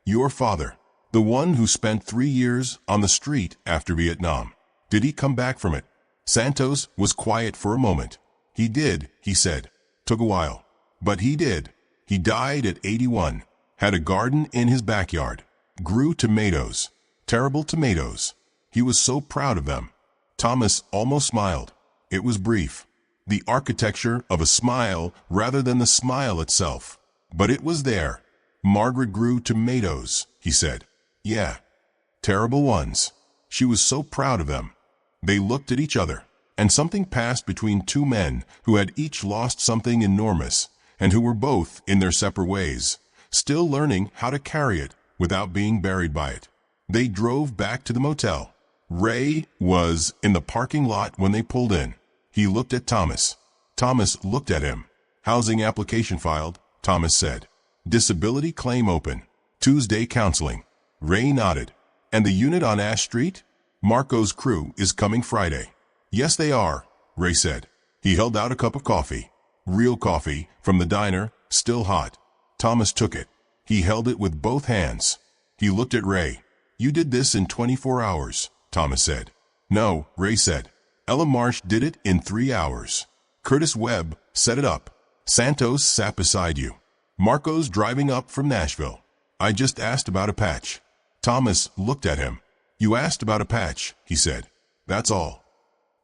Your father. The one who spent 3 years on the street after Vietnam. Did he come back from it? Santos was quiet for a moment. He did, he said. Took a while. But he did. He died at 81. Had a garden in his backyard. Grew tomatoes. Terrible tomatoes. He was so proud of them. Thomas almost smiled. It was brief. The architecture of a smile rather than the smile itself. But it was there. Margaret grew tomatoes, he said. Yeah. Terrible ones. She was so proud of them. They looked at each other, and something passed between 2 men who had each lost something enormous, and who were both, in their separate ways, still learning how to carry it without being buried by it. They drove back to the motel. Ray was in the parking lot when they pulled in. He looked at Thomas. Thomas looked at him. Housing application filed, Thomas said. Disability claim open. Tuesday counseling. Ray nodded. And the unit on Ash Street? Marco's crew is coming Friday. Yes, they are, Ray said. He held out a cup of coffee. Real coffee from the diner, still hot. Thomas took it. He held it with both hands. He looked at Ray. You did this in 24 hours, Thomas said. No, Ray said. Ella Marsh did it in 3 hours. Curtis Webb set it up. Santos sat beside you. Marco's driving up from Nashville. I just asked about a patch. Thomas looked at him. You asked about a patch, he said. That's all.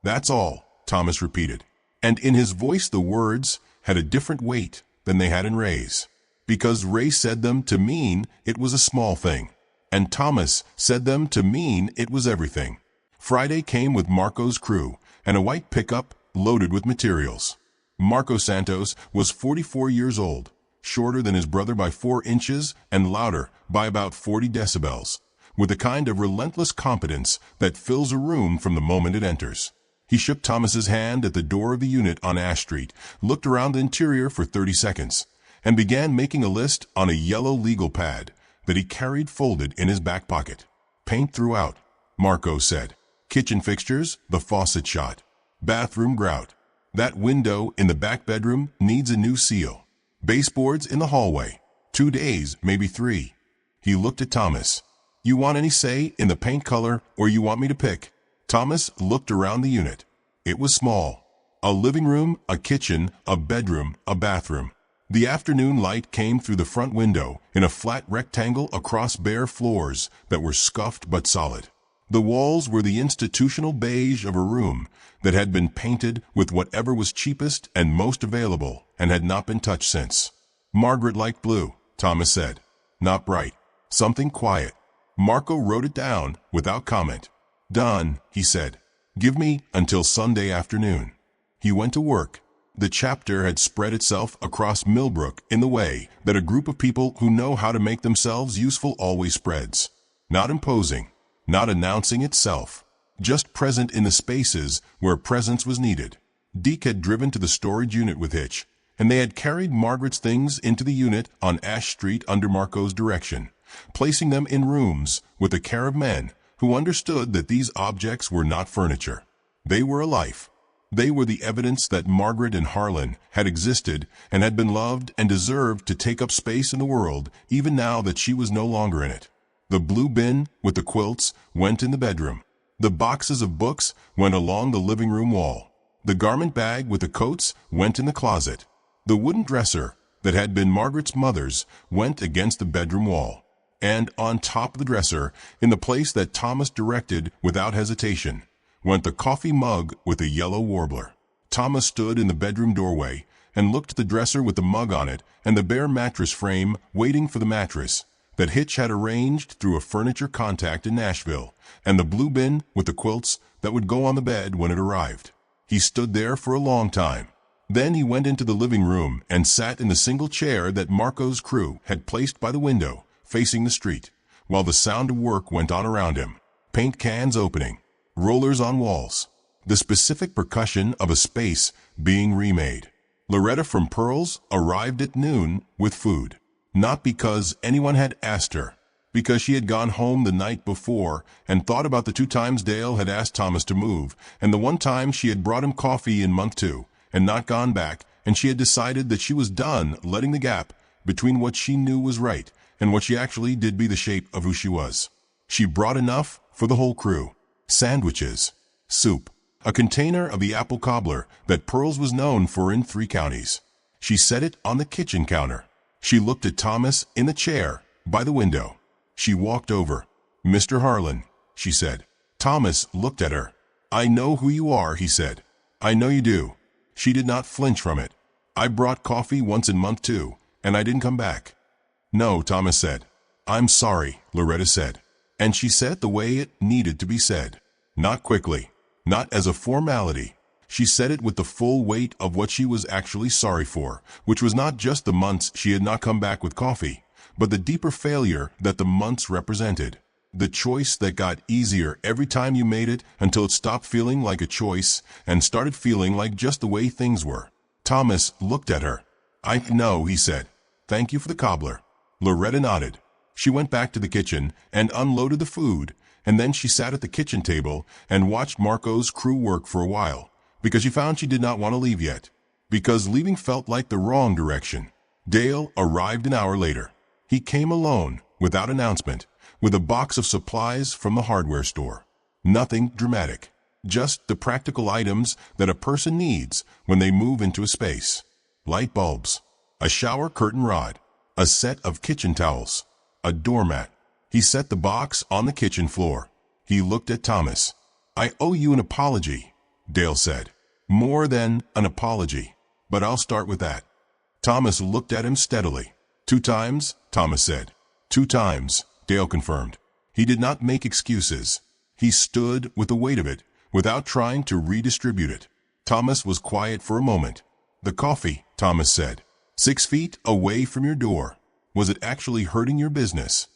That's all, Thomas repeated. And in his voice the words had a different weight than they had in Ray's. Because Ray said them to mean it was a small thing. And Thomas said them to mean it was everything. Friday came with Marco's crew and a white pickup loaded with materials. Marco Santos was 44 years old, shorter than his brother by 4 inches and louder by about 40 decibels, with the kind of relentless competence that fills a room from the moment it enters. He shook Thomas's hand at the door of the unit on Ash Street, looked around the interior for 30 seconds, and began making a list on a yellow legal pad that he carried folded in his back pocket. Paint throughout, Marco said. Kitchen fixtures, the faucet shot. Bathroom grout. That window in the back bedroom needs a new seal. Baseboards in the hallway. 2 days, maybe 3. He looked at Thomas. You want any say in the paint color, or you want me to pick? Thomas looked around the unit. It was small. A living room, a kitchen, a bedroom, a bathroom. The afternoon light came through the front window in a flat rectangle across bare floors that were scuffed but solid. The walls were the institutional beige of a room that had been painted with whatever was cheapest and most available and had not been touched since. Margaret liked blue, Thomas said. Not bright. Something quiet. Marco wrote it down without comment. Done, he said. Give me until Sunday afternoon. He went to work. The chapter had spread itself across Millbrook in the way that a group of people who know how to make themselves useful always spreads. Not imposing, not announcing itself, just present in the spaces where presence was needed. Deke had driven to the storage unit with Hitch, and they had carried Margaret's things into the unit on Ash Street under Marco's direction, placing them in rooms with a care of men who understood that these objects were not furniture. They were a life. They were the evidence that Margaret and Harlan had existed and had been loved and deserved to take up space in the world, even now that she was no longer in it. The blue bin with the quilts went in the bedroom. The boxes of books went along the living room wall. The garment bag with the coats went in the closet. The wooden dresser that had been Margaret's mother's went against the bedroom wall. And on top of the dresser, in the place that Thomas directed without hesitation, went the coffee mug with a yellow warbler. Thomas stood in the bedroom doorway and looked at the dresser with the mug on it and the bare mattress frame waiting for the mattress that Hitch had arranged through a furniture contact in Nashville, and the blue bin with the quilts that would go on the bed when it arrived. He stood there for a long time. Then he went into the living room and sat in the single chair that Marco's crew had placed by the window, facing the street, while the sound of work went on around him. Paint cans opening, rollers on walls, the specific percussion of a space being remade. Loretta from Pearls arrived at noon with food. Not because anyone had asked her, because she had gone home the night before and thought about the 2 times Dale had asked Thomas to move, and the 1 time she had brought him coffee in month 2 and not gone back, and she had decided that she was done letting the gap between what she knew was right and what she actually did be the shape of who she was. She brought enough for the whole crew. Sandwiches, soup, a container of the apple cobbler that Pearls was known for in 3 counties. She set it on the kitchen counter. She looked at Thomas in the chair by the window. She walked over. Mr. Harlan, she said. Thomas looked at her. I know who you are, he said. I know you do. She did not flinch from it. I brought coffee once in month 2, and I didn't come back. No, Thomas said. I'm sorry, Loretta said. And she said it the way it needed to be said. Not quickly. Not as a formality. She said it with the full weight of what she was actually sorry for, which was not just the months she had not come back with coffee, but the deeper failure that the months represented. The choice that got easier every time you made it until it stopped feeling like a choice and started feeling like just the way things were. Thomas looked at her. I know, he said. Thank you for the cobbler. Loretta nodded. She went back to the kitchen and unloaded the food, and then she sat at the kitchen table and watched Marco's crew work for a while, because she found she did not want to leave yet, because leaving felt like the wrong direction. Dale arrived an hour later. He came alone, without announcement, with a box of supplies from the hardware store. Nothing dramatic, just the practical items that a person needs when they move into a space. Light bulbs, a shower curtain rod, a set of kitchen towels, a doormat. He set the box on the kitchen floor. He looked at Thomas. I owe you an apology, Dale said. More than an apology, but I'll start with that. Thomas looked at him steadily. 2 times, Thomas said. 2 times, Dale confirmed. He did not make excuses. He stood with the weight of it, without trying to redistribute it. Thomas was quiet for a moment. The coffee, Thomas said. 6 feet away from your door. Was it actually hurting your business?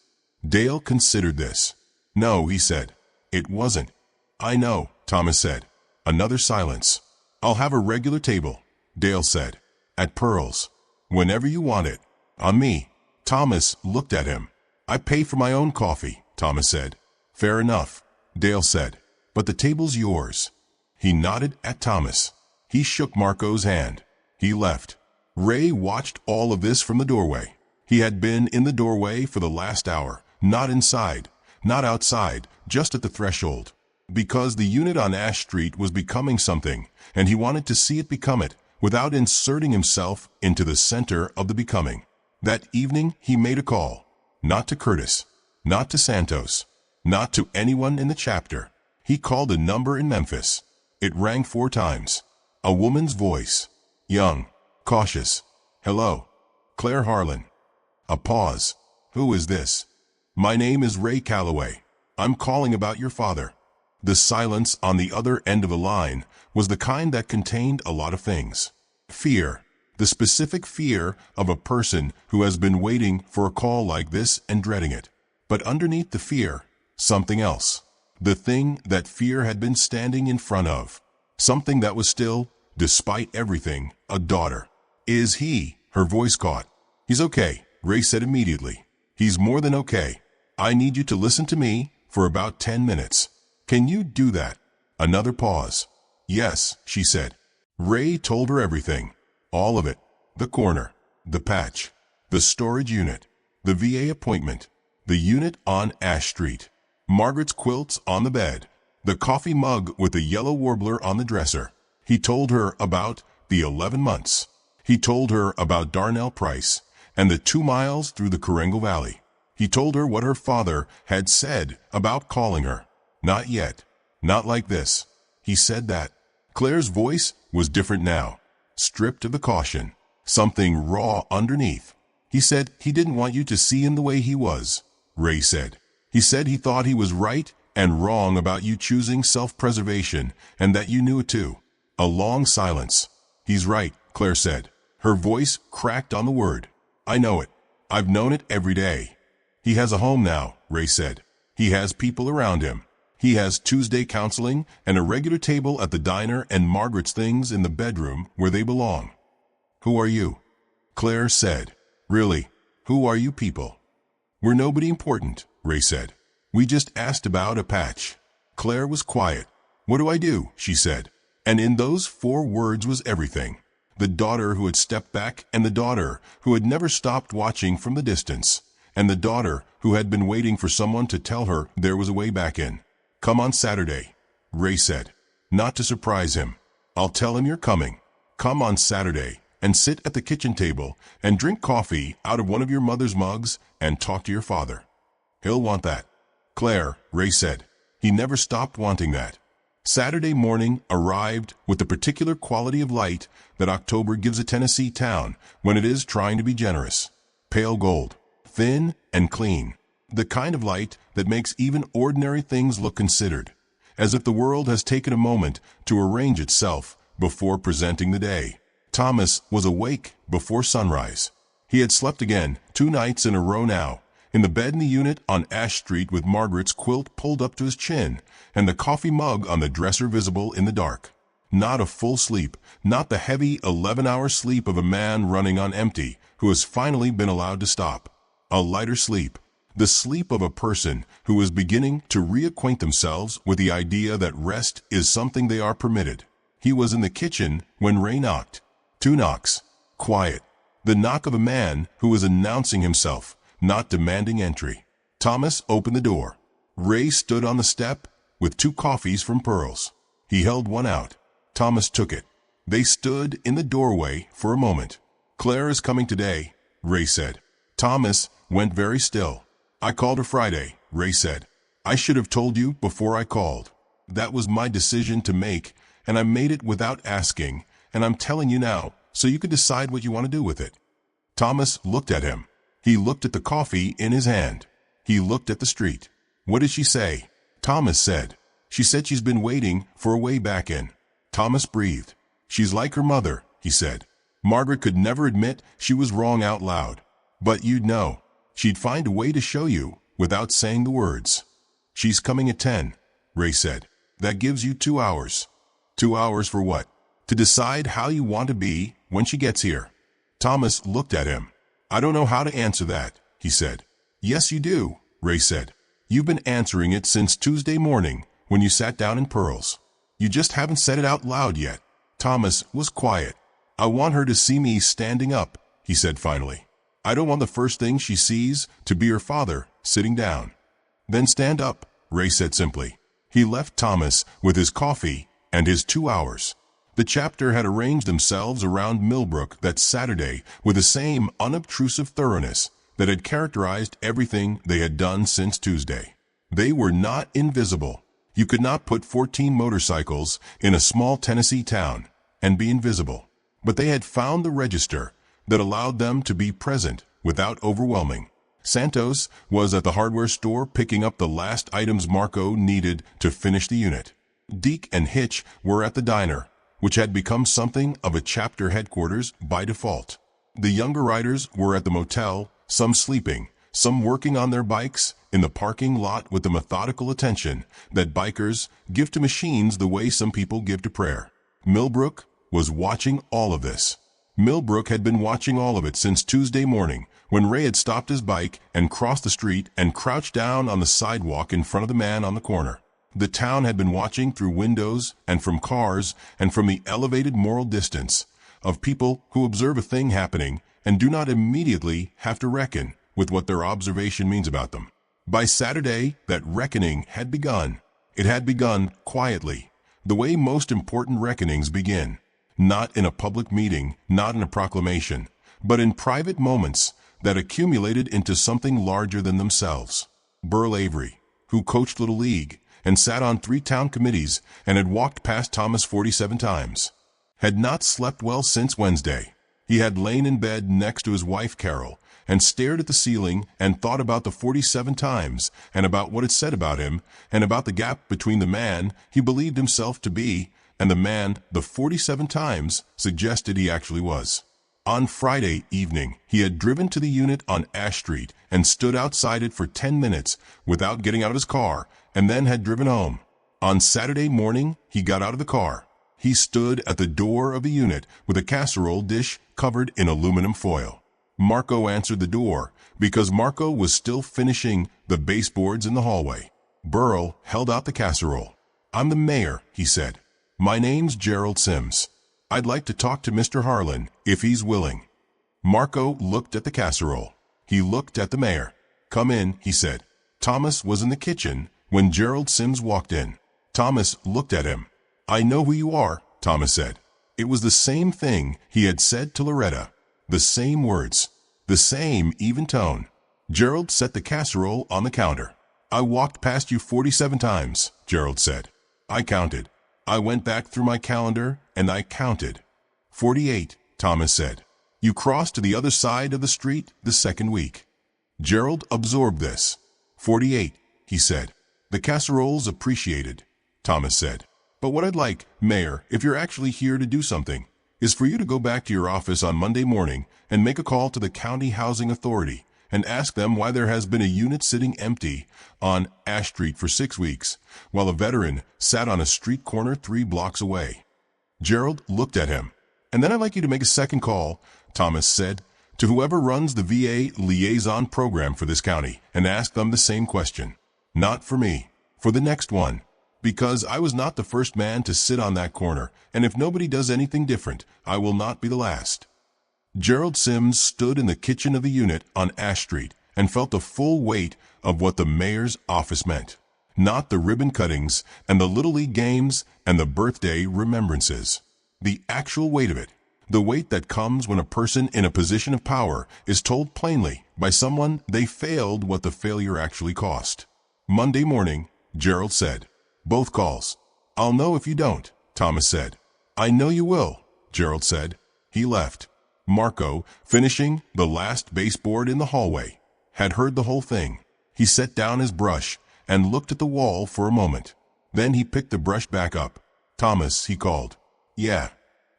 Dale considered this. No, he said. It wasn't. I know, Thomas said. Another silence. I'll have a regular table, Dale said. At Pearl's. Whenever you want it. On me. Thomas looked at him. I pay for my own coffee, Thomas said. Fair enough, Dale said. But the table's yours. He nodded at Thomas. He shook Marco's hand. He left. Ray watched all of this from the doorway. He had been in the doorway for the last hour, not inside, not outside, just at the threshold. Because the unit on Ash Street was becoming something, and he wanted to see it become it, without inserting himself into the center of the becoming. That evening he made a call. Not to Curtis, not to Santos, not to anyone in the chapter. He called a number in Memphis. It rang 4 times. A woman's voice. Young. Cautious. Hello. Claire Harlan. A pause. Who is this? My name is Ray Calloway. I'm calling about your father. The silence on the other end of the line was the kind that contained a lot of things. Fear. The specific fear of a person who has been waiting for a call like this and dreading it. But underneath the fear, something else. The thing that fear had been standing in front of. Something that was still, despite everything, a daughter. Is he? Her voice caught. He's okay, Ray said immediately. He's more than okay. I need you to listen to me for about 10 minutes. Can you do that? Another pause. Yes, she said. Ray told her everything. All of it. The corner. The patch. The storage unit. The VA appointment. The unit on Ash Street. Margaret's quilts on the bed. The coffee mug with the yellow warbler on the dresser. He told her about the 11 months. He told her about Darnell Price and the 2 miles through the Corango Valley. He told her what her father had said about calling her. Not yet. Not like this. He said that. Claire's voice was different now. Stripped of the caution. Something raw underneath. He said he didn't want you to see him the way he was, Ray said. He said he thought he was right and wrong about you choosing self-preservation and that you knew it too. A long silence. He's right, Claire said. Her voice cracked on the word. I know it. I've known it every day. He has a home now, Ray said. He has people around him. He has Tuesday counseling and a regular table at the diner and Margaret's things in the bedroom where they belong. Who are you? Claire said. Really, who are you people? We're nobody important, Ray said. We just asked about a patch. Claire was quiet. What do I do? She said. And in those 4 words was everything. The daughter who had stepped back and the daughter who had never stopped watching from the distance. And the daughter who had been waiting for someone to tell her there was a way back in. Come on Saturday, Ray said. Not to surprise him. I'll tell him you're coming. Come on Saturday and sit at the kitchen table and drink coffee out of one of your mother's mugs and talk to your father. He'll want that. Claire, Ray said. He never stopped wanting that. Saturday morning arrived with the particular quality of light that October gives a Tennessee town when it is trying to be generous. Pale gold. Thin and clean. The kind of light that makes even ordinary things look considered, as if the world has taken a moment to arrange itself before presenting the day. Thomas was awake before sunrise. He had slept again 2 nights in a row now, in the bed in the unit on Ash Street with Margaret's quilt pulled up to his chin and the coffee mug on the dresser visible in the dark. Not a full sleep, not the heavy 11-hour sleep of a man running on empty who has finally been allowed to stop. A lighter sleep. The sleep of a person who is beginning to reacquaint themselves with the idea that rest is something they are permitted. He was in the kitchen when Ray knocked. 2 knocks. Quiet. The knock of a man who is announcing himself, not demanding entry. Thomas opened the door. Ray stood on the step with 2 coffees from Pearl's. He held one out. Thomas took it. They stood in the doorway for a moment. Claire is coming today, Ray said. Thomas went very still. I called her Friday, Ray said. I should have told you before I called. That was my decision to make, and I made it without asking, and I'm telling you now, so you can decide what you want to do with it. Thomas looked at him. He looked at the coffee in his hand. He looked at the street. What did she say? Thomas said. She said she's been waiting for a way back in. Thomas breathed. She's like her mother, he said. Margaret could never admit she was wrong out loud. But you'd know. She'd find a way to show you without saying the words. She's coming at 10, Ray said. That gives you 2 hours. 2 hours for what? To decide how you want to be when she gets here. Thomas looked at him. I don't know how to answer that, he said. Yes, you do, Ray said. You've been answering it since Tuesday morning when you sat down in Pearl's. You just haven't said it out loud yet. Thomas was quiet. I want her to see me standing up, he said finally. I don't want the first thing she sees to be her father sitting down. Then stand up, Ray said simply. He left Thomas with his coffee and his 2 hours. The chapter had arranged themselves around Millbrook that Saturday with the same unobtrusive thoroughness that had characterized everything they had done since Tuesday. They were not invisible. You could not put 14 motorcycles in a small Tennessee town and be invisible. But they had found the register that allowed them to be present without overwhelming. Santos was at the hardware store picking up the last items Marco needed to finish the unit. Deke and Hitch were at the diner, which had become something of a chapter headquarters by default. The younger riders were at the motel, some sleeping, some working on their bikes in the parking lot with the methodical attention that bikers give to machines the way some people give to prayer. Millbrook was watching all of this. Millbrook had been watching all of it since Tuesday morning when Ray had stopped his bike and crossed the street and crouched down on the sidewalk in front of the man on the corner. The town had been watching through windows and from cars and from the elevated moral distance of people who observe a thing happening and do not immediately have to reckon with what their observation means about them. By Saturday, that reckoning had begun. It had begun quietly, the way most important reckonings begin. Not in a public meeting, not in a proclamation, but in private moments that accumulated into something larger than themselves. Burl Avery, who coached Little League and sat on 3 town committees and had walked past Thomas 47 times, had not slept well since Wednesday. He had lain in bed next to his wife Carol and stared at the ceiling and thought about the 47 times and about what it said about him and about the gap between the man he believed himself to be and the man the 47 times suggested he actually was. On Friday evening, he had driven to the unit on Ash Street and stood outside it for 10 minutes without getting out of his car, and then had driven home. On Saturday morning, he got out of the car. He stood at the door of the unit with a casserole dish covered in aluminum foil. Marco answered the door because Marco was still finishing the baseboards in the hallway. Burl held out the casserole. "I'm the mayor," he said. "My name's Gerald Sims. I'd like to talk to Mr. Harlan, if he's willing." Marco looked at the casserole. He looked at the mayor. "Come in," he said. Thomas was in the kitchen when Gerald Sims walked in. Thomas looked at him. "I know who you are," Thomas said. It was the same thing he had said to Loretta. The same words. The same even tone. Gerald set the casserole on the counter. "I walked past you 47 times, Gerald said. "I counted. I went back through my calendar and I counted." 48, Thomas said. "You crossed to the other side of the street the second week." Gerald absorbed this. 48, he said. "The casserole's appreciated," Thomas said. "But what I'd like, Mayor, if you're actually here to do something, is for you to go back to your office on Monday morning and make a call to the County Housing Authority and ask them why there has been a unit sitting empty on Ash Street for 6 weeks, while a veteran sat on a street corner 3 blocks away." Gerald looked at him. "And then I'd like you to make a second call," Thomas said, "to whoever runs the VA liaison program for this county and ask them the same question. Not for me, for the next one. Because I was not the first man to sit on that corner, and if nobody does anything different, I will not be the last." Gerald Sims stood in the kitchen of the unit on Ash Street and felt the full weight of what the mayor's office meant. Not the ribbon cuttings and the Little League games and the birthday remembrances. The actual weight of it. The weight that comes when a person in a position of power is told plainly by someone they failed what the failure actually cost. Monday morning, Gerald said. "Both calls." "I'll know if you don't," Thomas said. "I know you will," Gerald said. He left. Marco, finishing the last baseboard in the hallway, had heard the whole thing. He set down his brush and looked at the wall for a moment. Then he picked the brush back up. "Thomas," he called. "Yeah,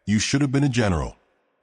you should have been a general."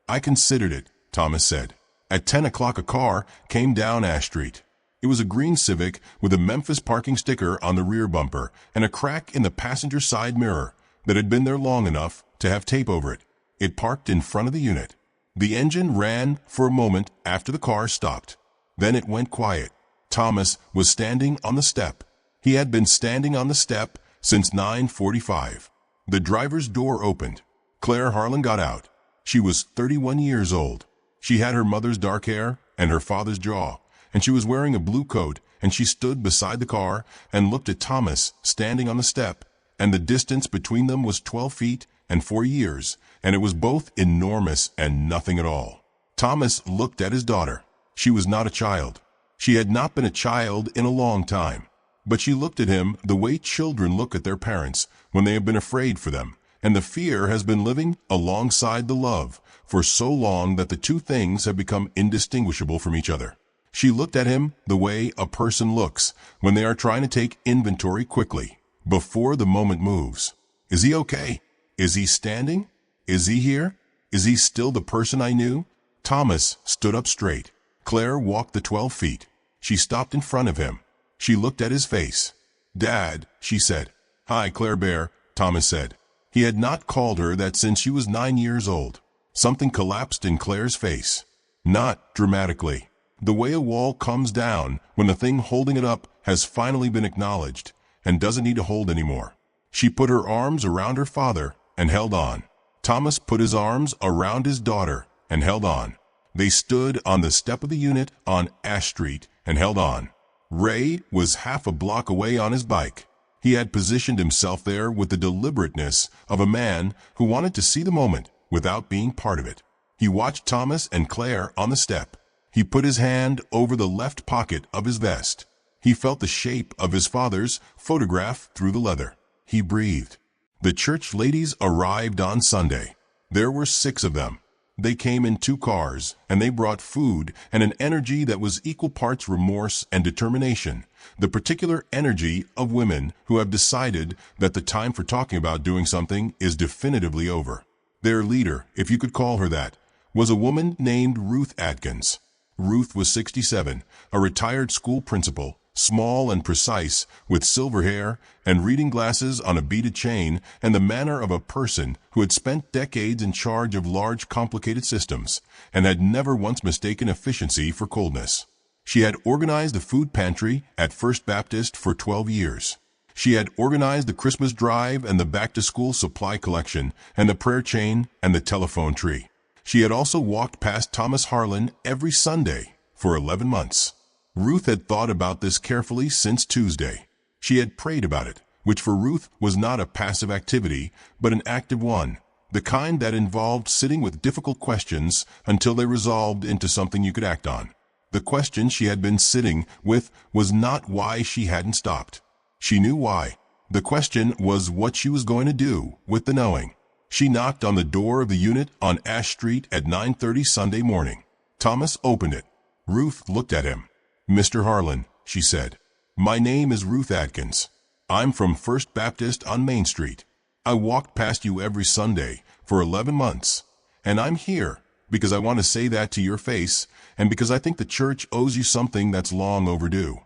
"I considered it," Thomas said. At 10 o'clock a car came down Ash Street. It was a green Civic with a Memphis parking sticker on the rear bumper and a crack in the passenger side mirror, that had been there long enough to have tape over it. It parked in front of the unit. The engine ran for a moment after the car stopped. Then it went quiet. Thomas was standing on the step. He had been standing on the step since 9:45. The driver's door opened. Claire Harlan got out. She was 31 years old. She had her mother's dark hair and her father's jaw, and she was wearing a blue coat, and she stood beside the car and looked at Thomas standing on the step, and the distance between them was 12 feet and 4 years, and it was both enormous and nothing at all. Thomas looked at his daughter. She was not a child. She had not been a child in a long time, but she looked at him the way children look at their parents when they have been afraid for them, and the fear has been living alongside the love for so long that the two things have become indistinguishable from each other. She looked at him the way a person looks when they are trying to take inventory quickly, before the moment moves. Is he okay? Is he standing? Is he here? Is he still the person I knew? Thomas stood up straight. Claire walked the 12 feet. She stopped in front of him. She looked at his face. "Dad," she said. "Hi, Claire Bear," Thomas said. He had not called her that since she was 9 years old. Something collapsed in Claire's face. Not dramatically. The way a wall comes down when the thing holding it up has finally been acknowledged and doesn't need to hold anymore. She put her arms around her father and held on. Thomas put his arms around his daughter and held on. They stood on the step of the unit on Ash Street and held on. Ray was half a block away on his bike. He had positioned himself there with the deliberateness of a man who wanted to see the moment without being part of it. He watched Thomas and Claire on the step. He put his hand over the left pocket of his vest. He felt the shape of his father's photograph through the leather. He breathed. The church ladies arrived on Sunday. There were 6 of them. They came in 2 cars, and they brought food and an energy that was equal parts remorse and determination, the particular energy of women who have decided that the time for talking about doing something is definitively over. Their leader, if you could call her that, was a woman named Ruth Atkins. Ruth was 67, a retired school principal, small and precise, with silver hair and reading glasses on a beaded chain, and the manner of a person who had spent decades in charge of large, complicated systems and had never once mistaken efficiency for coldness. She had organized the food pantry at First Baptist for 12 years. She had organized the Christmas drive and the back-to-school supply collection and the prayer chain and the telephone tree. She had also walked past Thomas Harlan every Sunday for 11 months. Ruth had thought about this carefully since Tuesday. She had prayed about it, which for Ruth was not a passive activity, but an active one, the kind that involved sitting with difficult questions until they resolved into something you could act on. The question she had been sitting with was not why she hadn't stopped. She knew why. The question was what she was going to do with the knowing. She knocked on the door of the unit on Ash Street at 9:30 Sunday morning. Thomas opened it. Ruth looked at him. "Mr. Harlan," she said, "my name is Ruth Atkins. I'm from First Baptist on Main Street. I walked past you every Sunday for 11 months, and I'm here because I want to say that to your face and because I think the church owes you something that's long overdue."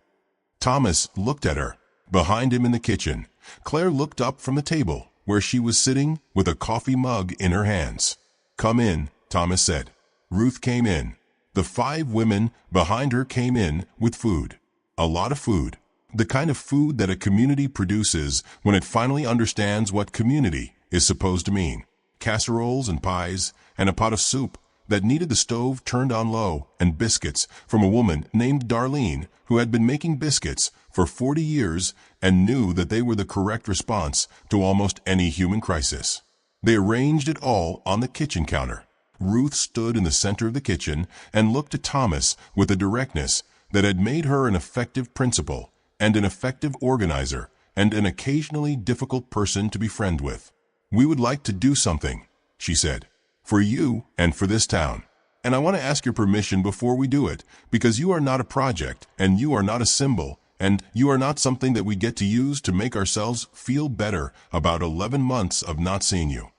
Thomas looked at her. Behind him in the kitchen, Claire looked up from the table where she was sitting with a coffee mug in her hands. "Come in," Thomas said. Ruth came in. The 5 women behind her came in with food. A lot of food. The kind of food that a community produces when it finally understands what community is supposed to mean. Casseroles and pies and a pot of soup that needed the stove turned on low, and biscuits from a woman named Darlene who had been making biscuits for 40 years and knew that they were the correct response to almost any human crisis. They arranged it all on the kitchen counter. Ruth stood in the center of the kitchen and looked at Thomas with a directness that had made her an effective principal and an effective organizer and an occasionally difficult person to be friends with. "We would like to do something," she said, "for you and for this town. And I want to ask your permission before we do it, because you are not a project, and you are not a symbol, and you are not something that we get to use to make ourselves feel better about 11 months of not seeing you."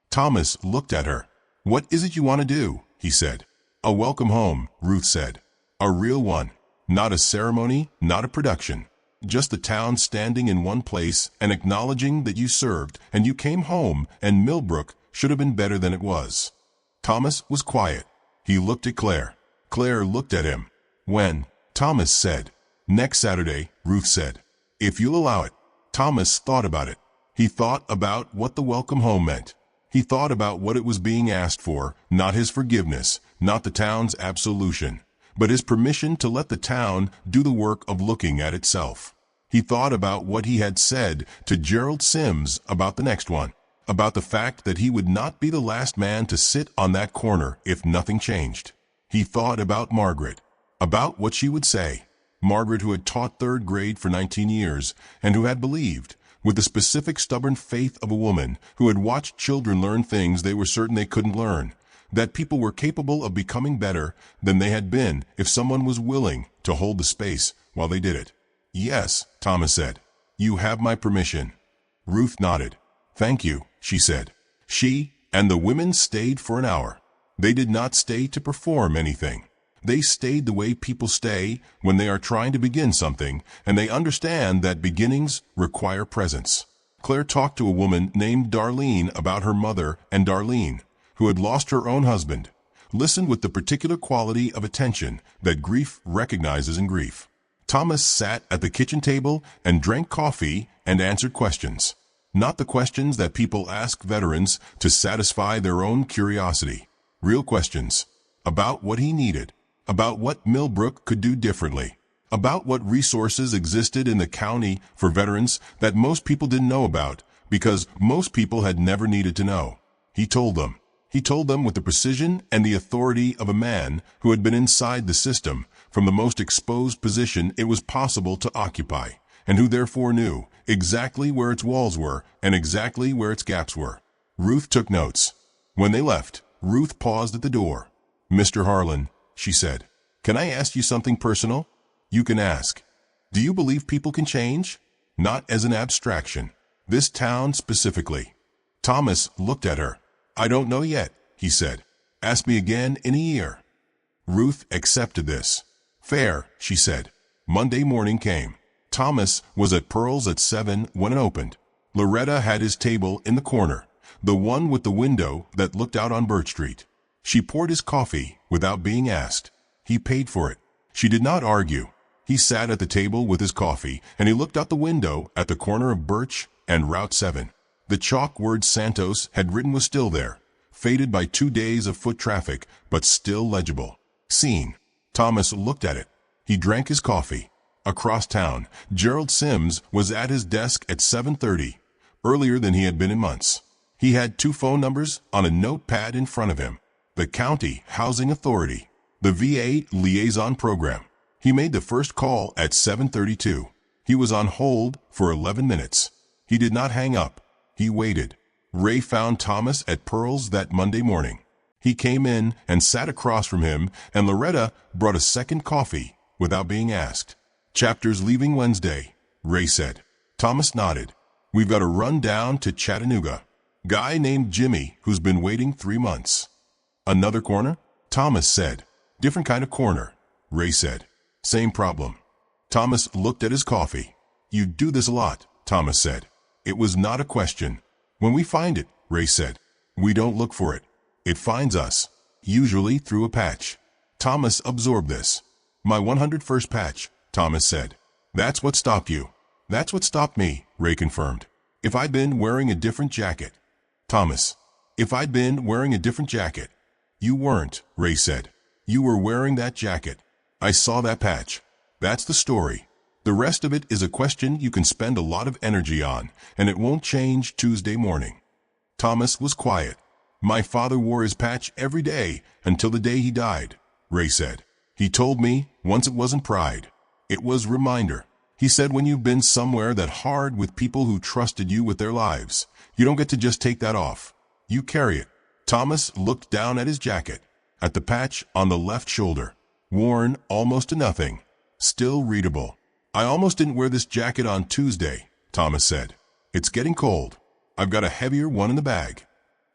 Thomas looked at her. "What is it you want to do?" he said. "A welcome home," Ruth said. "A real one. Not a ceremony, not a production. Just the town standing in one place and acknowledging that you served and you came home, and Millbrook should have been better than it was. Thomas was quiet. He looked at Claire. Claire looked at him. When? Thomas said. Next Saturday, Ruth said. If you'll allow it. Thomas thought about it. He thought about what the welcome home meant. He thought about what it was being asked for, not his forgiveness, not the town's absolution, but his permission to let the town do the work of looking at itself. He thought about what he had said to Gerald Sims about the next one, about the fact that he would not be the last man to sit on that corner if nothing changed. He thought about Margaret, about what she would say. Margaret, who had taught third grade for 19 years and who had believed, with the specific stubborn faith of a woman who had watched children learn things they were certain they couldn't learn, that people were capable of becoming better than they had been if someone was willing to hold the space while they did it. Yes, Thomas said. You have my permission. Ruth nodded. Thank you, she said. She and the women stayed for an hour. They did not stay to perform anything. They stayed the way people stay when they are trying to begin something, and they understand that beginnings require presence. Claire talked to a woman named Darlene about her mother, and Darlene, who had lost her own husband, listened with the particular quality of attention that grief recognizes in grief. Thomas sat at the kitchen table and drank coffee and answered questions. Not the questions that people ask veterans to satisfy their own curiosity. Real questions. About what he needed. About what Millbrook could do differently. About what resources existed in the county for veterans that most people didn't know about because most people had never needed to know. He told them. He told them with the precision and the authority of a man who had been inside the system from the most exposed position it was possible to occupy, and who therefore knew exactly where its walls were and exactly where its gaps were. Ruth took notes. When they left, Ruth paused at the door. Mr. Harlan, she said, can I ask you something personal? You can ask. Do you believe people can change? Not as an abstraction. This town specifically. Thomas looked at her. I don't know yet, he said. Ask me again in a year. Ruth accepted this. Fair, she said. Monday morning came. Thomas was at Pearl's at 7 when it opened. Loretta had his table in the corner, the one with the window that looked out on Birch Street. She poured his coffee without being asked. He paid for it. She did not argue. He sat at the table with his coffee, and he looked out the window at the corner of Birch and Route 7. The chalk word Santos had written was still there, faded by 2 days of foot traffic, but still legible. Seen. Thomas looked at it. He drank his coffee. Across town, Gerald Sims was at his desk at 7:30, earlier than he had been in months. He had 2 phone numbers on a notepad in front of him. The County Housing Authority, the VA Liaison Program. He made the first call at 7:32. He was on hold for 11 minutes. He did not hang up. He waited. Ray found Thomas at Pearl's that Monday morning. He came in and sat across from him, and Loretta brought a second coffee without being asked. Chapter's leaving Wednesday, Ray said. Thomas nodded. We've got to run down to Chattanooga. Guy named Jimmy who's been waiting 3 months. Another corner? Thomas said. Different kind of corner, Ray said. Same problem. Thomas looked at his coffee. You do this a lot, Thomas said. It was not a question. When we find it, Ray said. We don't look for it. It finds us, usually through a patch. Thomas absorbed this. My 101st patch, Thomas said. That's what stopped you. That's what stopped me, Ray confirmed. If I'd been wearing a different jacket. Thomas. If I'd been wearing a different jacket. You weren't, Ray said. You were wearing that jacket. I saw that patch. That's the story. The rest of it is a question you can spend a lot of energy on, and it won't change Tuesday morning. Thomas was quiet. My father wore his patch every day until the day he died, Ray said. He told me once it wasn't pride. It was reminder. He said when you've been somewhere that hard with people who trusted you with their lives, you don't get to just take that off. You carry it. Thomas looked down at his jacket, at the patch on the left shoulder, worn almost to nothing, still readable. I almost didn't wear this jacket on Tuesday, Thomas said. It's getting cold. I've got a heavier one in the bag.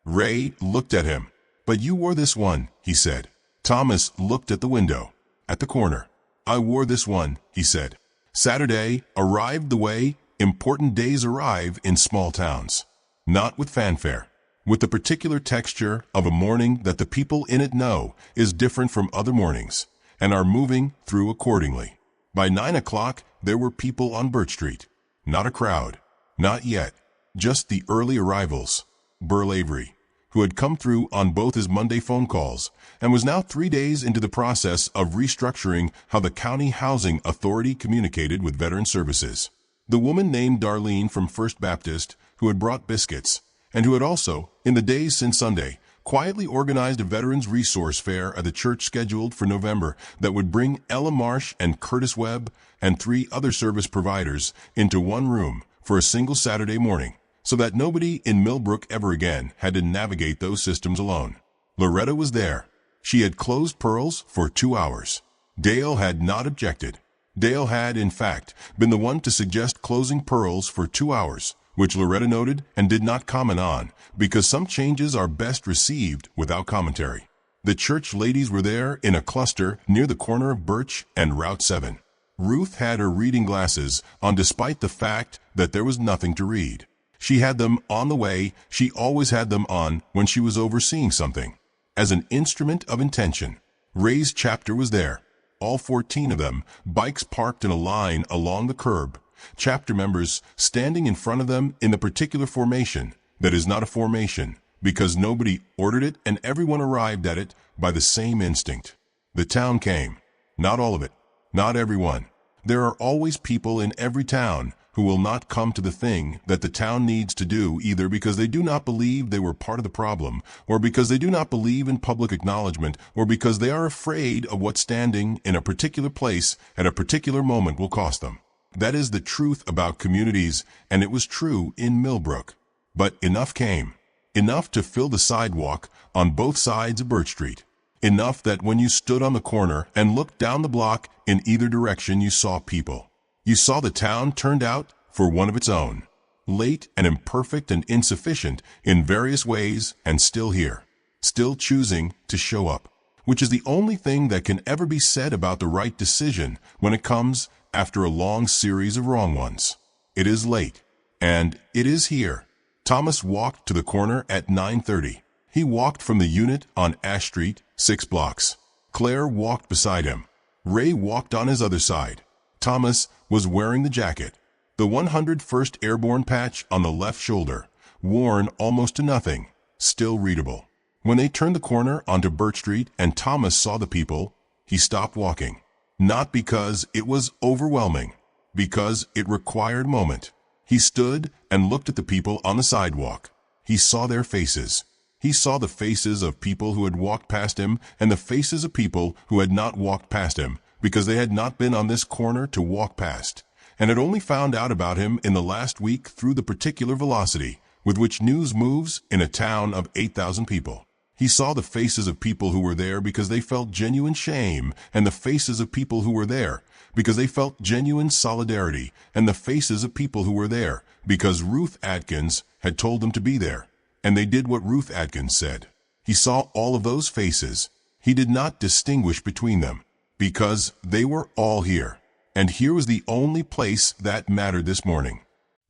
Ray looked at him. But you wore this one, he said. Thomas looked at the window, at the corner. I wore this one, he said. Saturday arrived the way important days arrive in small towns. Not with fanfare. With the particular texture of a morning that the people in it know is different from other mornings, and are moving through accordingly. By 9 o'clock, there were people on Birch Street. Not a crowd. Not yet. Just the early arrivals. Burl Avery, who had come through on both his Monday phone calls, and was now 3 days into the process of restructuring how the County Housing Authority communicated with veteran services. The woman named Darlene from First Baptist, who had brought biscuits, and who had also, in the days since Sunday, quietly organized a Veterans Resource Fair at the church scheduled for November that would bring Ella Marsh and Curtis Webb and 3 other service providers into one room for a single Saturday morning, so that nobody in Millbrook ever again had to navigate those systems alone. Loretta was there. She had closed Pearls for 2 hours. Dale had not objected. Dale had, in fact, been the one to suggest closing Pearls for 2 hours, which Loretta noted and did not comment on, because some changes are best received without commentary. The church ladies were there in a cluster near the corner of Birch and Route 7. Ruth had her reading glasses on despite the fact that there was nothing to read. She had them on the way. She always had them on when she was overseeing something. As an instrument of intention. Ray's chapter was there. All 14 of them, bikes parked in a line along the curb. Chapter members standing in front of them in the particular formation that is not a formation, because nobody ordered it and everyone arrived at it by the same instinct. The town came. Not all of it. Not everyone. There are always people in every town who will not come to the thing that the town needs to do, either because they do not believe they were part of the problem, or because they do not believe in public acknowledgement, or because they are afraid of what standing in a particular place at a particular moment will cost them. That is the truth about communities, and it was true in Millbrook. But enough came. Enough to fill the sidewalk on both sides of Birch Street. Enough that when you stood on the corner and looked down the block in either direction, you saw people. You saw the town turned out for one of its own. Late and imperfect and insufficient in various ways, and still here. Still choosing to show up. Which is the only thing that can ever be said about the right decision when it comes after a long series of wrong ones. It is late. And it is here. Thomas walked to the corner at 9:30. He walked from the unit on Ash Street, 6 blocks. Claire walked beside him. Ray walked on his other side. Thomas was wearing the jacket. The 101st Airborne patch on the left shoulder, worn almost to nothing, still readable. When they turned the corner onto Birch Street and Thomas saw the people, he stopped walking. Not because it was overwhelming, because it required moment. He stood and looked at the people on the sidewalk. He saw their faces. He saw the faces of people who had walked past him and the faces of people who had not walked past him because they had not been on this corner to walk past, and had only found out about him in the last week through the particular velocity with which news moves in a town of 8,000 people. He saw the faces of people who were there because they felt genuine shame, and the faces of people who were there because they felt genuine solidarity, and the faces of people who were there because Ruth Atkins had told them to be there, and they did what Ruth Atkins said. He saw all of those faces. He did not distinguish between them, because they were all here. And here was the only place that mattered this morning.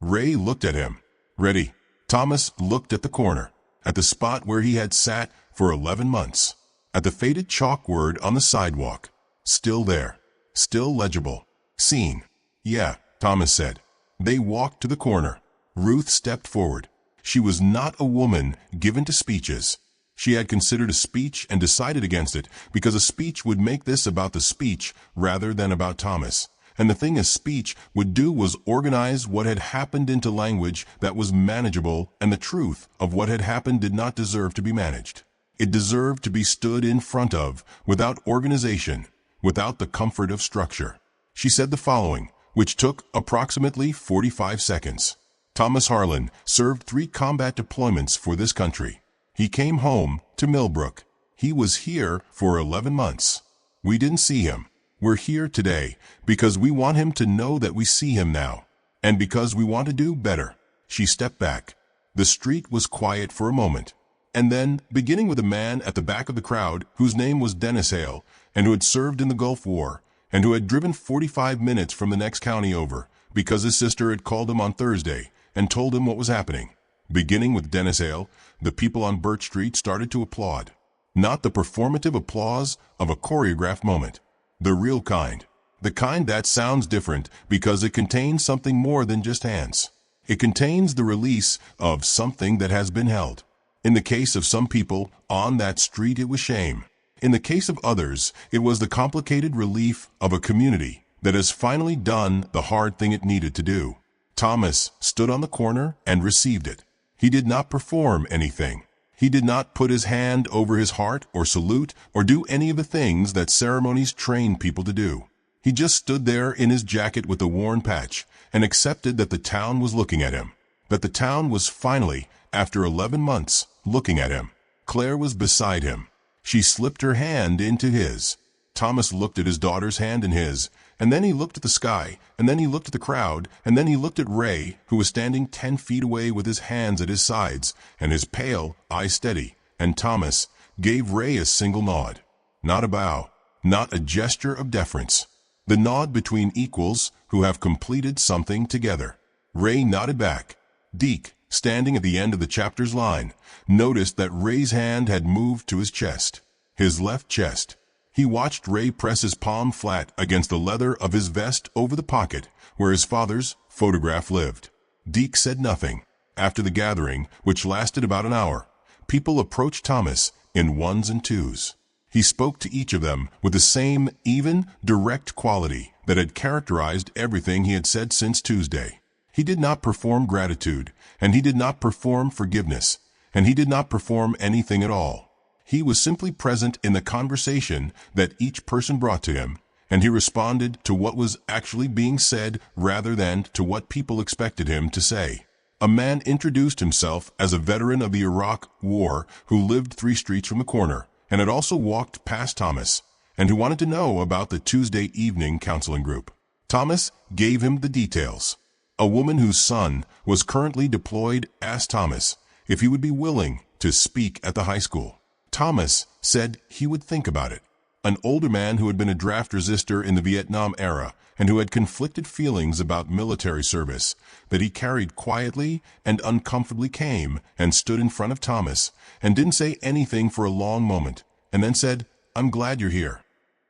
Ray looked at him. Ready. Thomas looked at the corner, at the spot where he had sat for 11 months, at the faded chalk word on the sidewalk. Still there. Still legible. Seen. Yeah, Thomas said. They walked to the corner. Ruth stepped forward. She was not a woman given to speeches. She had considered a speech and decided against it because a speech would make this about the speech rather than about Thomas. And the thing a speech would do was organize what had happened into language that was manageable, and the truth of what had happened did not deserve to be managed. It deserved to be stood in front of, without organization, without the comfort of structure. She said the following, which took approximately 45 seconds. Thomas Harlan served 3 combat deployments for this country. He came home to Millbrook. He was here for 11 months. We didn't see him. We're here today because we want him to know that we see him now, and because we want to do better. She stepped back. The street was quiet for a moment, and then, beginning with a man at the back of the crowd whose name was Dennis Hale and who had served in the Gulf War, and who had driven 45 minutes from the next county over because his sister had called him on Thursday and told him what was happening. Beginning with Dennis Hale, the people on Birch Street started to applaud. Not the performative applause of a choreographed moment. The real kind. The kind that sounds different because it contains something more than just hands. It contains the release of something that has been held. In the case of some people on that street, it was shame. In the case of others, it was the complicated relief of a community that has finally done the hard thing it needed to do. Thomas stood on the corner and received it. He did not perform anything. He did not put his hand over his heart or salute or do any of the things that ceremonies train people to do. He just stood there in his jacket with the worn patch and accepted that the town was looking at him, that the town was finally, after 11 months, looking at him. Claire was beside him. She slipped her hand into his. Thomas looked at his daughter's hand in his, and then he looked at the sky, and then he looked at the crowd, and then he looked at Ray, who was standing 10 feet away with his hands at his sides, and his pale, eyes steady, and Thomas gave Ray a single nod. Not a bow, not a gesture of deference. The nod between equals who have completed something together. Ray nodded back. Deke, standing at the end of the chapter's line, noticed that Ray's hand had moved to his chest, his left chest. He watched Ray press his palm flat against the leather of his vest over the pocket where his father's photograph lived. Deke said nothing. After the gathering, which lasted about an hour, people approached Thomas in ones and twos. He spoke to each of them with the same even, direct quality that had characterized everything he had said since Tuesday. He did not perform gratitude, and he did not perform forgiveness, and he did not perform anything at all. He was simply present in the conversation that each person brought to him, and he responded to what was actually being said rather than to what people expected him to say. A man introduced himself as a veteran of the Iraq War who lived 3 streets from the corner, and had also walked past Thomas, and who wanted to know about the Tuesday evening counseling group. Thomas gave him the details. A woman whose son was currently deployed asked Thomas if he would be willing to speak at the high school. Thomas said he would think about it. An older man who had been a draft resistor in the Vietnam era and who had conflicted feelings about military service that he carried quietly and uncomfortably came and stood in front of Thomas and didn't say anything for a long moment and then said, "I'm glad you're here."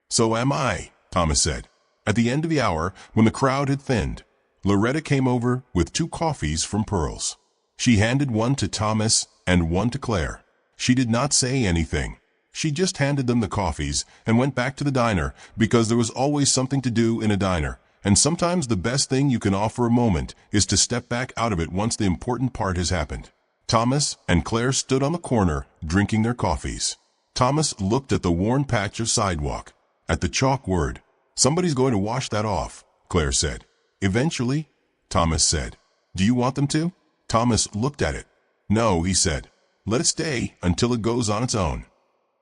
"So am I," Thomas said. At the end of the hour, when the crowd had thinned, Loretta came over with 2 coffees from Pearls. She handed one to Thomas and one to Claire. She did not say anything. She just handed them the coffees and went back to the diner because there was always something to do in a diner, and sometimes the best thing you can offer a moment is to step back out of it once the important part has happened. Thomas and Claire stood on the corner drinking their coffees. Thomas looked at the worn patch of sidewalk, at the chalk word. "Somebody's going to wash that off," Claire said. "Eventually," Thomas said. "Do you want them to?" Thomas looked at it. "No," he said. "Let it stay until it goes on its own."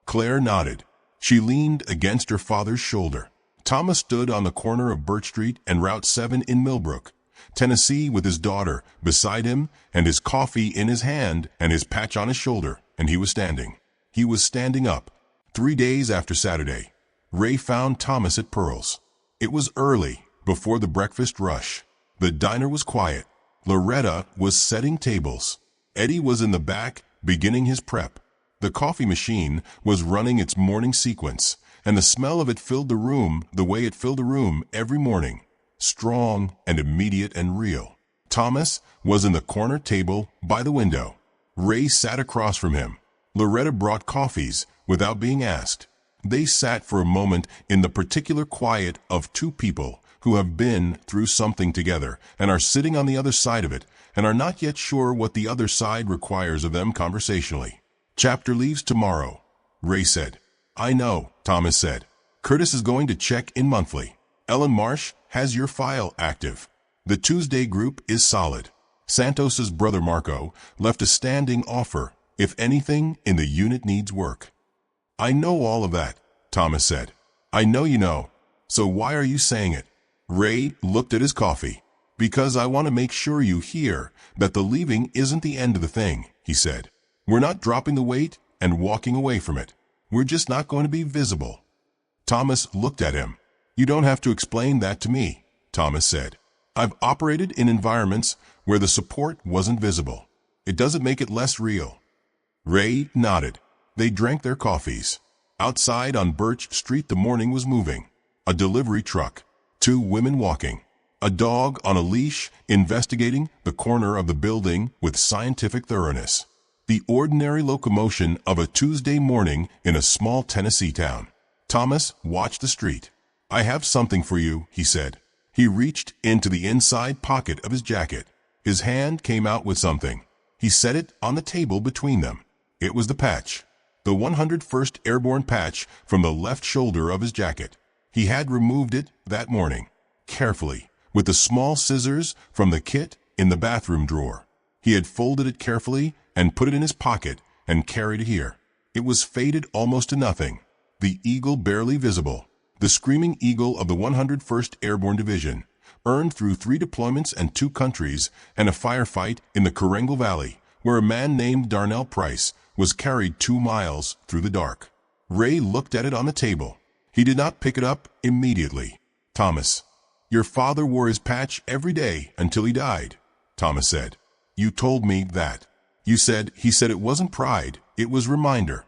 Claire nodded. She leaned against her father's shoulder. Thomas stood on the corner of Birch Street and Route 7 in Millbrook, Tennessee, with his daughter beside him and his coffee in his hand and his patch on his shoulder, and he was standing. He was standing up. 3 days after Saturday, Ray found Thomas at Pearls. It was early, before the breakfast rush. The diner was quiet. Loretta was setting tables. Eddie was in the back, beginning his prep. The coffee machine was running its morning sequence, and the smell of it filled the room the way it filled a room every morning, strong and immediate and real. Thomas was in the corner table by the window. Ray sat across from him. Loretta brought coffees without being asked. They sat for a moment in the particular quiet of 2 people who have been through something together and are sitting on the other side of it and are not yet sure what the other side requires of them conversationally. "Chapter leaves tomorrow," Ray said. "I know," Thomas said. "Curtis is going to check in monthly. Ellen Marsh has your file active. The Tuesday group is solid. Santos's brother Marco left a standing offer if anything in the unit needs work." "I know all of that," Thomas said. "I know you know. So why are you saying it?" Ray looked at his coffee. "Because I want to make sure you hear that the leaving isn't the end of the thing," he said. "We're not dropping the weight and walking away from it. We're just not going to be visible." Thomas looked at him. You don't have to explain that to me, Thomas said. I've operated in environments where the support wasn't visible. It doesn't make it less real. Ray nodded. They drank their coffees. Outside on Birch Street the morning was moving. A delivery truck, 2 women walking, a dog on a leash investigating the corner of the building with scientific thoroughness. The ordinary locomotion of a Tuesday morning in a small Tennessee town. Thomas watched the street. I have something for you, he said. He reached into the inside pocket of his jacket. His hand came out with something. He set it on the table between them. It was the patch. The 101st Airborne patch from the left shoulder of his jacket. He had removed it that morning, carefully, with the small scissors from the kit in the bathroom drawer. He had folded it carefully and put it in his pocket and carried it here. It was faded almost to nothing. The eagle barely visible. The screaming eagle of the 101st Airborne Division, earned through 3 deployments and 2 countries and a firefight in the Corango Valley, where a man named Darnell Price was carried 2 miles through the dark. Ray looked at it on the table. He did not pick it up immediately. Thomas, your father wore his patch every day until he died, Thomas said. You told me that. He said it wasn't pride, it was reminder.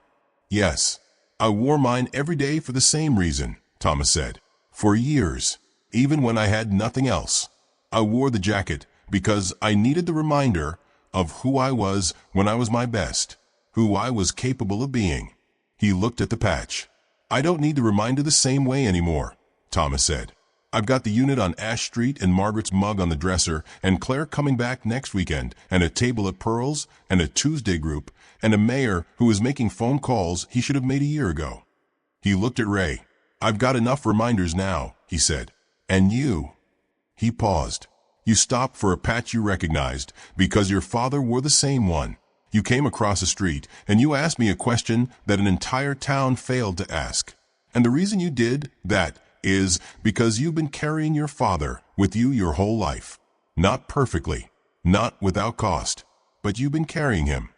Yes, I wore mine every day for the same reason, Thomas said. For years, even when I had nothing else, I wore the jacket because I needed the reminder of who I was when I was my best, who I was capable of being. He looked at the patch. I don't need the reminder the same way anymore, Thomas said. I've got the unit on Ash Street and Margaret's mug on the dresser and Claire coming back next weekend and a table at Pearl's and a Tuesday group and a mayor who is making phone calls he should have made a year ago. He looked at Ray. I've got enough reminders now, he said. And you? He paused. You stopped for a patch you recognized because your father wore the same one. You came across the street and you asked me a question that an entire town failed to ask. And the reason you did that is because you've been carrying your father with you your whole life. Not perfectly, not without cost, but you've been carrying him.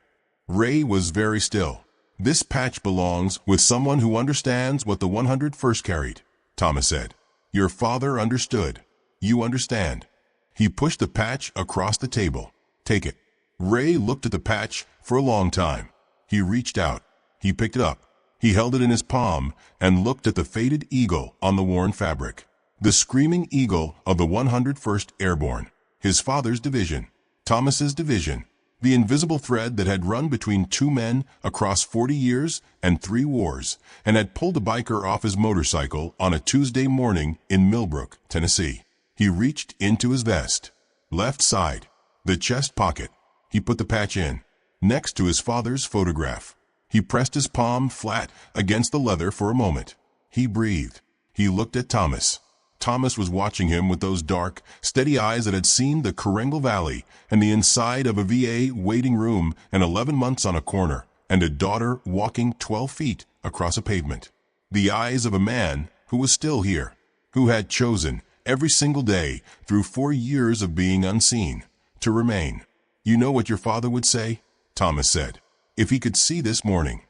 Ray was very still. This patch belongs with someone who understands what the 101st carried, Thomas said. Your father understood. You understand. He pushed the patch across the table. Take it. Ray looked at the patch for a long time. He reached out. He picked it up. He held it in his palm and looked at the faded eagle on the worn fabric. The screaming eagle of the 101st Airborne. His father's division. Thomas's division. The invisible thread that had run between 2 men across 40 years and 3 wars and had pulled a biker off his motorcycle on a Tuesday morning in Millbrook, Tennessee. He reached into his vest. Left side. The chest pocket. He put the patch in, next to his father's photograph. He pressed his palm flat against the leather for a moment. He breathed. He looked at Thomas. Thomas was watching him with those dark, steady eyes that had seen the Corango Valley and the inside of a VA waiting room and 11 months on a corner and a daughter walking 12 feet across a pavement. The eyes of a man who was still here, who had chosen every single day through 4 years of being unseen to remain. You know what your father would say? Thomas said. If he could see this morning.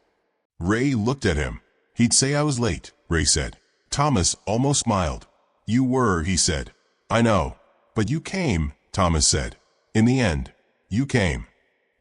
Ray looked at him. He'd say I was late, Ray said. Thomas almost smiled. You were, he said. I know. But you came, Thomas said. In the end, you came.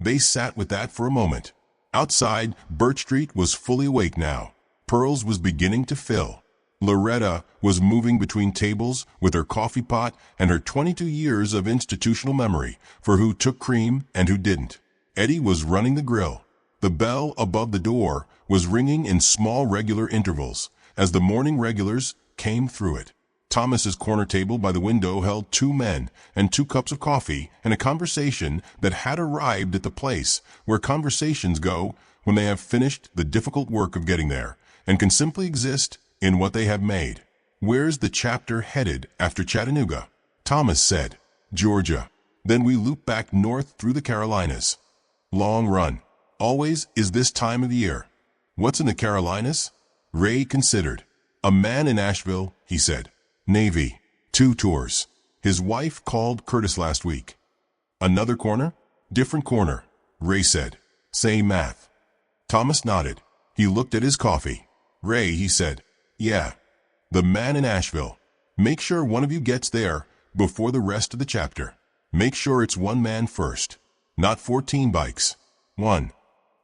They sat with that for a moment. Outside, Birch Street was fully awake now. Pearl's was beginning to fill. Loretta was moving between tables with her coffee pot and her 22 years of institutional memory for who took cream and who didn't. Eddie was running the grill. The bell above the door was ringing in small regular intervals as the morning regulars came through it. Thomas's corner table by the window held 2 men and 2 cups of coffee and a conversation that had arrived at the place where conversations go when they have finished the difficult work of getting there and can simply exist in what they have made. Where's the chapter headed after Chattanooga? Thomas said, Georgia. Then we loop back north through the Carolinas. Long run. Always is this time of year. What's in the Carolinas? Ray considered. A man in Asheville, he said. Navy. 2 tours. His wife called Curtis last week. Another corner? Different corner, Ray said. Same math. Thomas nodded. He looked at his coffee. Ray, he said. Yeah. The man in Asheville. Make sure one of you gets there before the rest of the chapter. Make sure it's one man first, not 14 bikes. 1.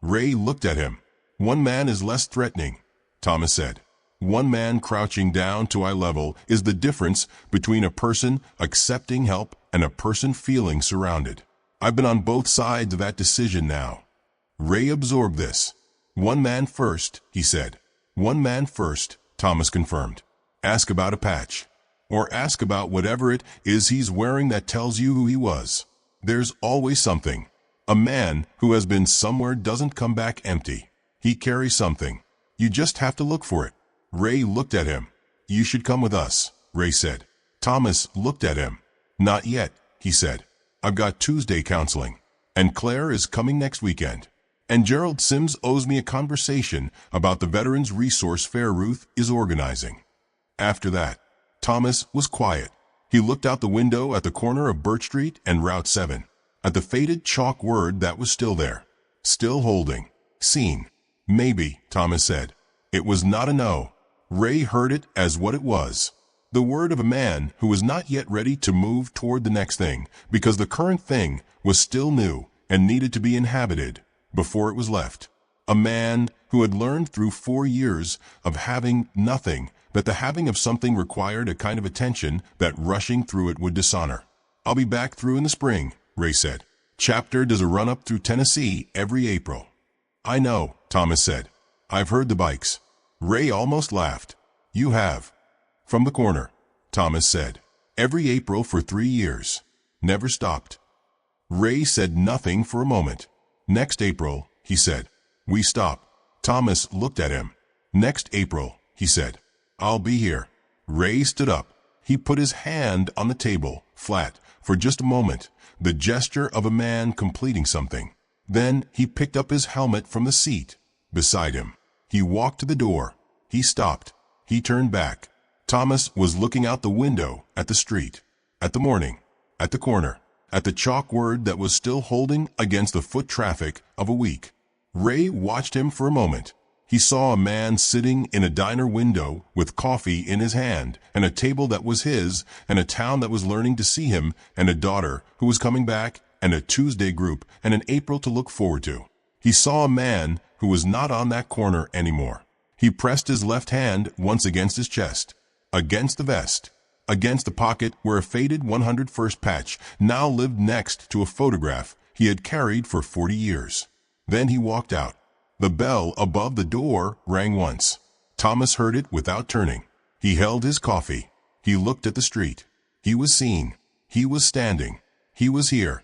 Ray looked at him. One man is less threatening, Thomas said. One man crouching down to eye level is the difference between a person accepting help and a person feeling surrounded. I've been on both sides of that decision now. Ray absorbed this. One man first, he said. One man first, Thomas confirmed. Ask about a patch. Or ask about whatever it is he's wearing that tells you who he was. There's always something. A man who has been somewhere doesn't come back empty. He carries something. You just have to look for it. Ray looked at him. You should come with us, Ray said. Thomas looked at him. Not yet, he said. I've got Tuesday counseling. And Claire is coming next weekend. And Gerald Sims owes me a conversation about the Veterans Resource Fair Ruth is organizing. After that, Thomas was quiet. He looked out the window at the corner of Birch Street and Route 7, at the faded chalk word that was still there. Still holding. Seen. Maybe, Thomas said. It was not a no. Ray heard it as what it was. The word of a man who was not yet ready to move toward the next thing, because the current thing was still new and needed to be inhabited before it was left. A man who had learned through 4 years of having nothing that the having of something required a kind of attention that rushing through it would dishonor. I'll be back through in the spring, Ray said. Chapter does a run-up through Tennessee every April. I know, Thomas said. I've heard the bikes. Ray almost laughed. You have. From the corner, Thomas said. Every April for 3 years. Never stopped. Ray said nothing for a moment. Next April, he said. We stop. Thomas looked at him. Next April, he said. I'll be here. Ray stood up. He put his hand on the table, flat, for just a moment, the gesture of a man completing something. Then he picked up his helmet from the seat beside him. He walked to the door. He stopped. He turned back. Thomas was looking out the window at the street, at the morning, at the corner, at the chalk word that was still holding against the foot traffic of a week. Ray watched him for a moment. He saw a man sitting in a diner window with coffee in his hand and a table that was his and a town that was learning to see him and a daughter who was coming back and a Tuesday group and an April to look forward to. He saw a man who was not on that corner anymore. He pressed his left hand once against his chest, against the vest, against the pocket where a faded 101st patch now lived next to a photograph he had carried for 40 years. Then he walked out. The bell above the door rang once. Thomas heard it without turning. He held his coffee. He looked at the street. He was seen. He was standing. He was here.